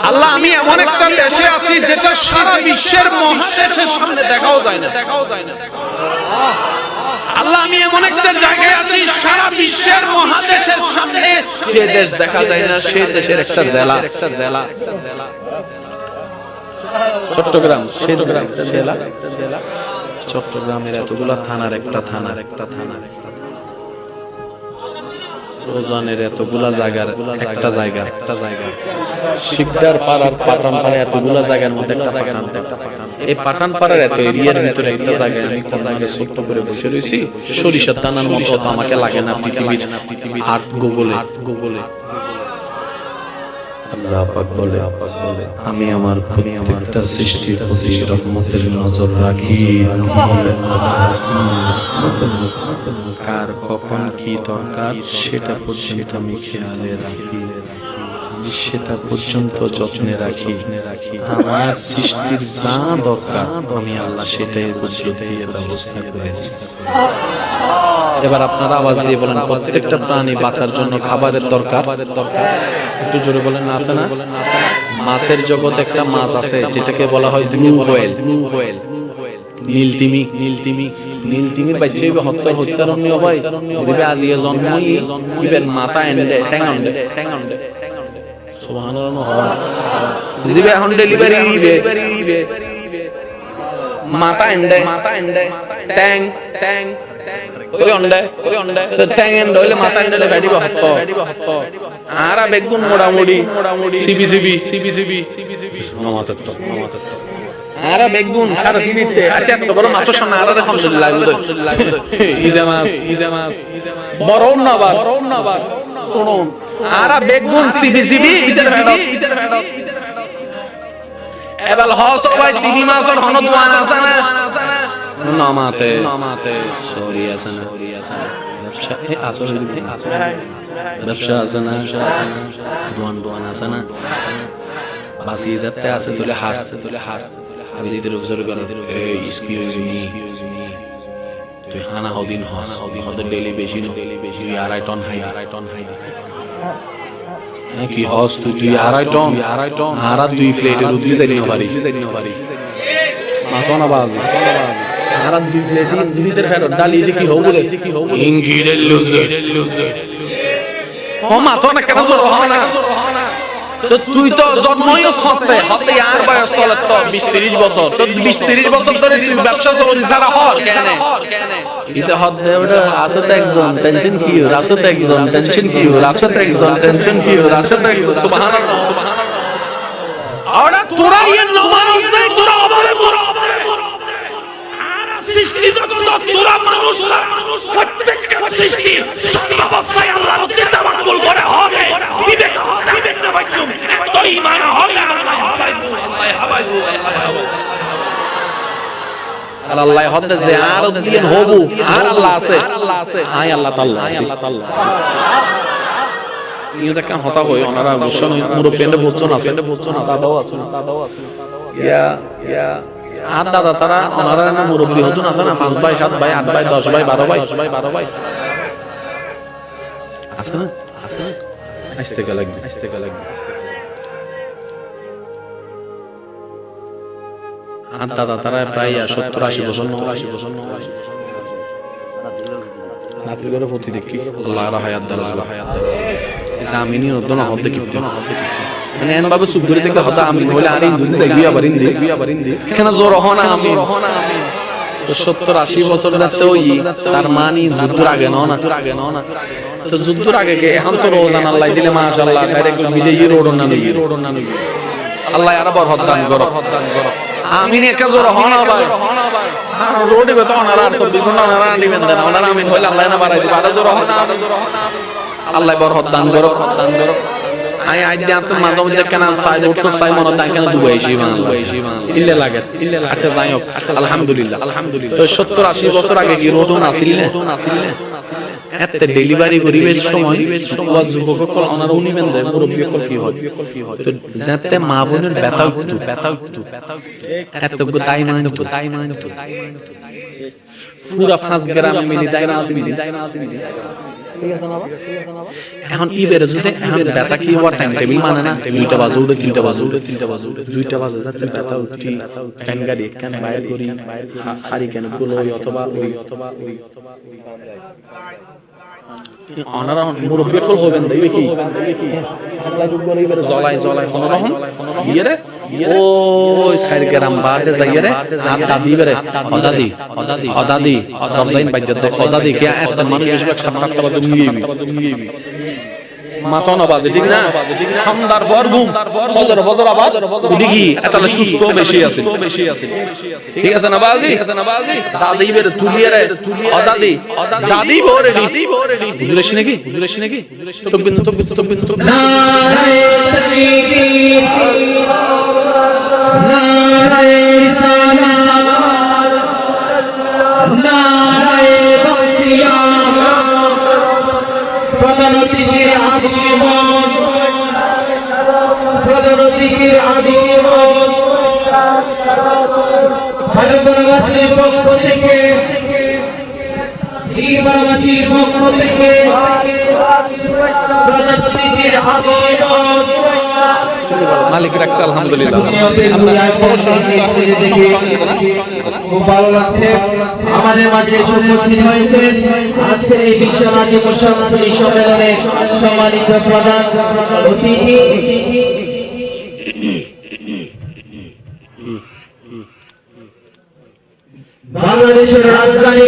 আল্লাহ আমি এমন একটা দেশে আছি যেটা সারা বিশ্বের মহাদেশের সামনে দেখাও যায় না। আল্লাহ আমি এমন একটা জায়গায় আছি সারা বিশ্বের মহাদেশের সামনে যে দেশ দেখা যায় না সেই দেশের একটা জেলা। চট্টগ্রাম একটা জেলা। চট্টগ্রামের এতগুলা থানার একটা থানা। রোজানের এতগুলা জায়গার একটা জায়গা। শিকদার পাড়ার পাঠানপাড়া এতগুলা জায়গার মধ্যে একটা পাঠান। এই পাঠানপাড়ার এত এরিয়ার ভিতরে একটা জায়গায় আমি কোন জায়গায় ছোট্ট করে বসে রয়েছি, সরিষার দানার মতো তো আমাকে লাগে না পৃথিবীর আর গুগলে। আল্লাহ পাক বলে আমি আমার প্রত্যেকটা সৃষ্টির প্রতি রহমতের নজর রাখি। কার কখন কি দরকার সেটা পর্যন্ত আমি খেয়ালে রাখি। আমি সেটা পর্যন্ত যত্নে রাখি। আমার সৃষ্টির যা দরকার আমি আল্লাহ সেটাই পর্যন্ত ব্যবস্থা করে দিচ্ছি। এবার আপনারা আওয়াজ দিয়ে বলেন, প্রত্যেকটা প্রাণী বাঁচার জন্য খাবারের দরকার। একটু জোরে বলেন, না আছে না? মাছের জগতে একটা মাছ আছে যেটাকে বলা হয় ব্লু হোয়েল। নীলতিমি। নীলতিমির বাচ্চা হত্যারণ্য হয় যেবে আজিয়ে জন্মই ইবের মাথা এন্ডে ট্যাঙ্গন্ডে সুবহানাল্লাহ হয় যেবে এখন ডেলিভারি দিবে মাথা এন্ডে ট্যাং ওই অন্ডে তো ট্যাং এন্ড হইলে মাথা এন্ডে ব্যাডিব হত্ত আরা বেগুন মোড়ামুড়ি সিবি নমাতত্ব আরা বেগুন সারা দিনিতে আচ্ছা তো বড় মাছের সামনে আরা আলহামদুলিল্লাহ ইজা মাছ বড় না বার শুনুন আরা বেগুন সিবি ইজা ফেডত এবাল হস ভাই তিমি মাছের হন দোয়ান আছে না নামাতে সরি আছে না ব্যবসা ব্যবসা আছে না দোয়ান আছে না বাসি যাতে আছে তোলে হাত আমি দিদের অবজার্ভ করে এক্সকিউজ মি তুই হানা হদিন হদ ডেলি বেশি আড়াই টন হাই কি হস তুই আড়াই টন আর 2 প্লেটের উদ্দি যাই না পারি মাথা বাজ আর 2 প্লেট ইঞ্জিনিদের ফেরত ডালি দেখি হবুলে ইনগ্রিডিয়েন্ট লুজার ও মাথা না কেন জোর হয় না তো তুই তো জন্মই সতে হতে আর বয়স চলে তো 20-30 বছর তো 20-30 বছর ধরে তুই ব্যবসা চলি সারা হর কেন এটা হদ দেওড়া আছে তো একজন টেনশন কি আছে তো একজন টেনশন কি আছে তো একজন টেনশন কি আছে তো সুবহানাল্লাহ আরে তোরা এই নমাজ নাই তোরা আমারে মরো আর সৃষ্টি জগৎ তোরা মানুষ প্রত্যেকটা সৃষ্টি সব অবস্থায় আল্লাহর প্রতি তাওয়াক্কুল করে হবে বিবেক না বাচ্চু এত ঈমান হবে আল্লাহ হাবাইবু আল্লাহ হতে যে আর দিন হবু আর আল্লাহ আছে আই আল্লাহ তাআলা ইউটা কাম হতা হয় ওনারা বসন মুরব্বিয়ানরা বসন আছে দাদাও আছে ইয়া আর দাদা তারা ওনারা না মুরব্বি হতুন আছে না 5 ভাই 7 ভাই 8 ভাই 10 ভাই 12 ভাই আছে না আসতে লাগবে আর দাদা তারা প্রায় 70-80 বছর 90 বছর রাত্রি করে প্রতি দেখি আল্লাহর হায়াত দাও জামিনী নদন হতে কি মানে এন বাবা সুগরি থেকে হতা আমিন হলে আরিন দুই বিয়া বারিন্দি কেন জোর হনা আমিন 70-80 বছর যাতে ওই তার মানি যুদ্ধর আগে না তো যুদ্ধর আগে কে এখন তো রোজান আল্লাহ দিলে মাশাআল্লাহ ডাইরেক্ট বিদেশি রোডন না আল্লাহ আর বরকত দান করো আমিন একা জোর হনা ভাই আর রোডে বেতো ওনারা 24 ঘন্টা ওনারা দিবেন না ওনারা আমিন হইলে আল্লাহ না বাড়াই দিবে আর জোর হনা আল্লাহ বরকত দান করো আই আইডিয়া তো মাঝে মধ্যে কেন সাইড উঠতো সাই মনে তাই কেন দুবাইছি ইল্লে লাগে আচ্ছা যাই হোক আলহামদুলিল্লাহ তো 70-80 বছর আগে কি রোডন আছিল না এতে ডেলিভারি করিবে সময় ওয়াজ যুবক ওনারা উনি মেন দেয় মুরব্বি কি হয় তো যাতে মা বোনের ব্যথা উঠতো এত তাই মানে পুরা 5 গ্রামে মিলি যায় না আসি ঠিক আছে না এখন ইবের যদি এখন ব্যথা কি হওয়ার টাইম টেবিল মানে না 2টা বাজে উঠে 3টা বাজে 2টা বাজে যাতে ব্যথা উঠি টাইম গাড়ি কেন বাইরে করি হারি কেন গুলো অথবা ওই অনারা মুরব্বি কল হবেন দেখবে কি আল্লাহ গুলো ইবের জলাই কোনরকম দিয়ে রে ওই 4 গ্রাম বাদে যাইয়ে রে আর দাদি বেরে অদাদি দরজাইন বাজ্জাতে অদাদি কে এত মানুষ বেশি 7-8টা বাজে নিয়েবি মাথা না বাজে ঠিক না আমদার পর ঘুম বজর আবাদ দেখি এতটা সুস্থ বেশি আছে ঠিক আছে না বাজি দাদি বেরে তুলিয়ে রে অদাদি দাদি বরে বুঝলেছ নাকি তো বিন্দু নারায়ে তাকবীর নারায়ে সালাত নারায়ে তাকসিয়াম প্রধান অতিথির আগমন প্রধান অতিথির আগমন ভারতবাসীর পক্ষ থেকে ধীরবাসীর পক্ষ থেকে প্রধান অতিথির আগমন মালিক রাখছে আলহামদুলিল্লাহ। খুব ভালো লাগছে আমাদের মাঝে উপস্থিত হয়েছেন আজকের এই বিশ্ব রাজ্য প্রশাসনী সম্মেলনে সম্মানিত প্রধান অতিথি বাংলাদেশের রাজধানী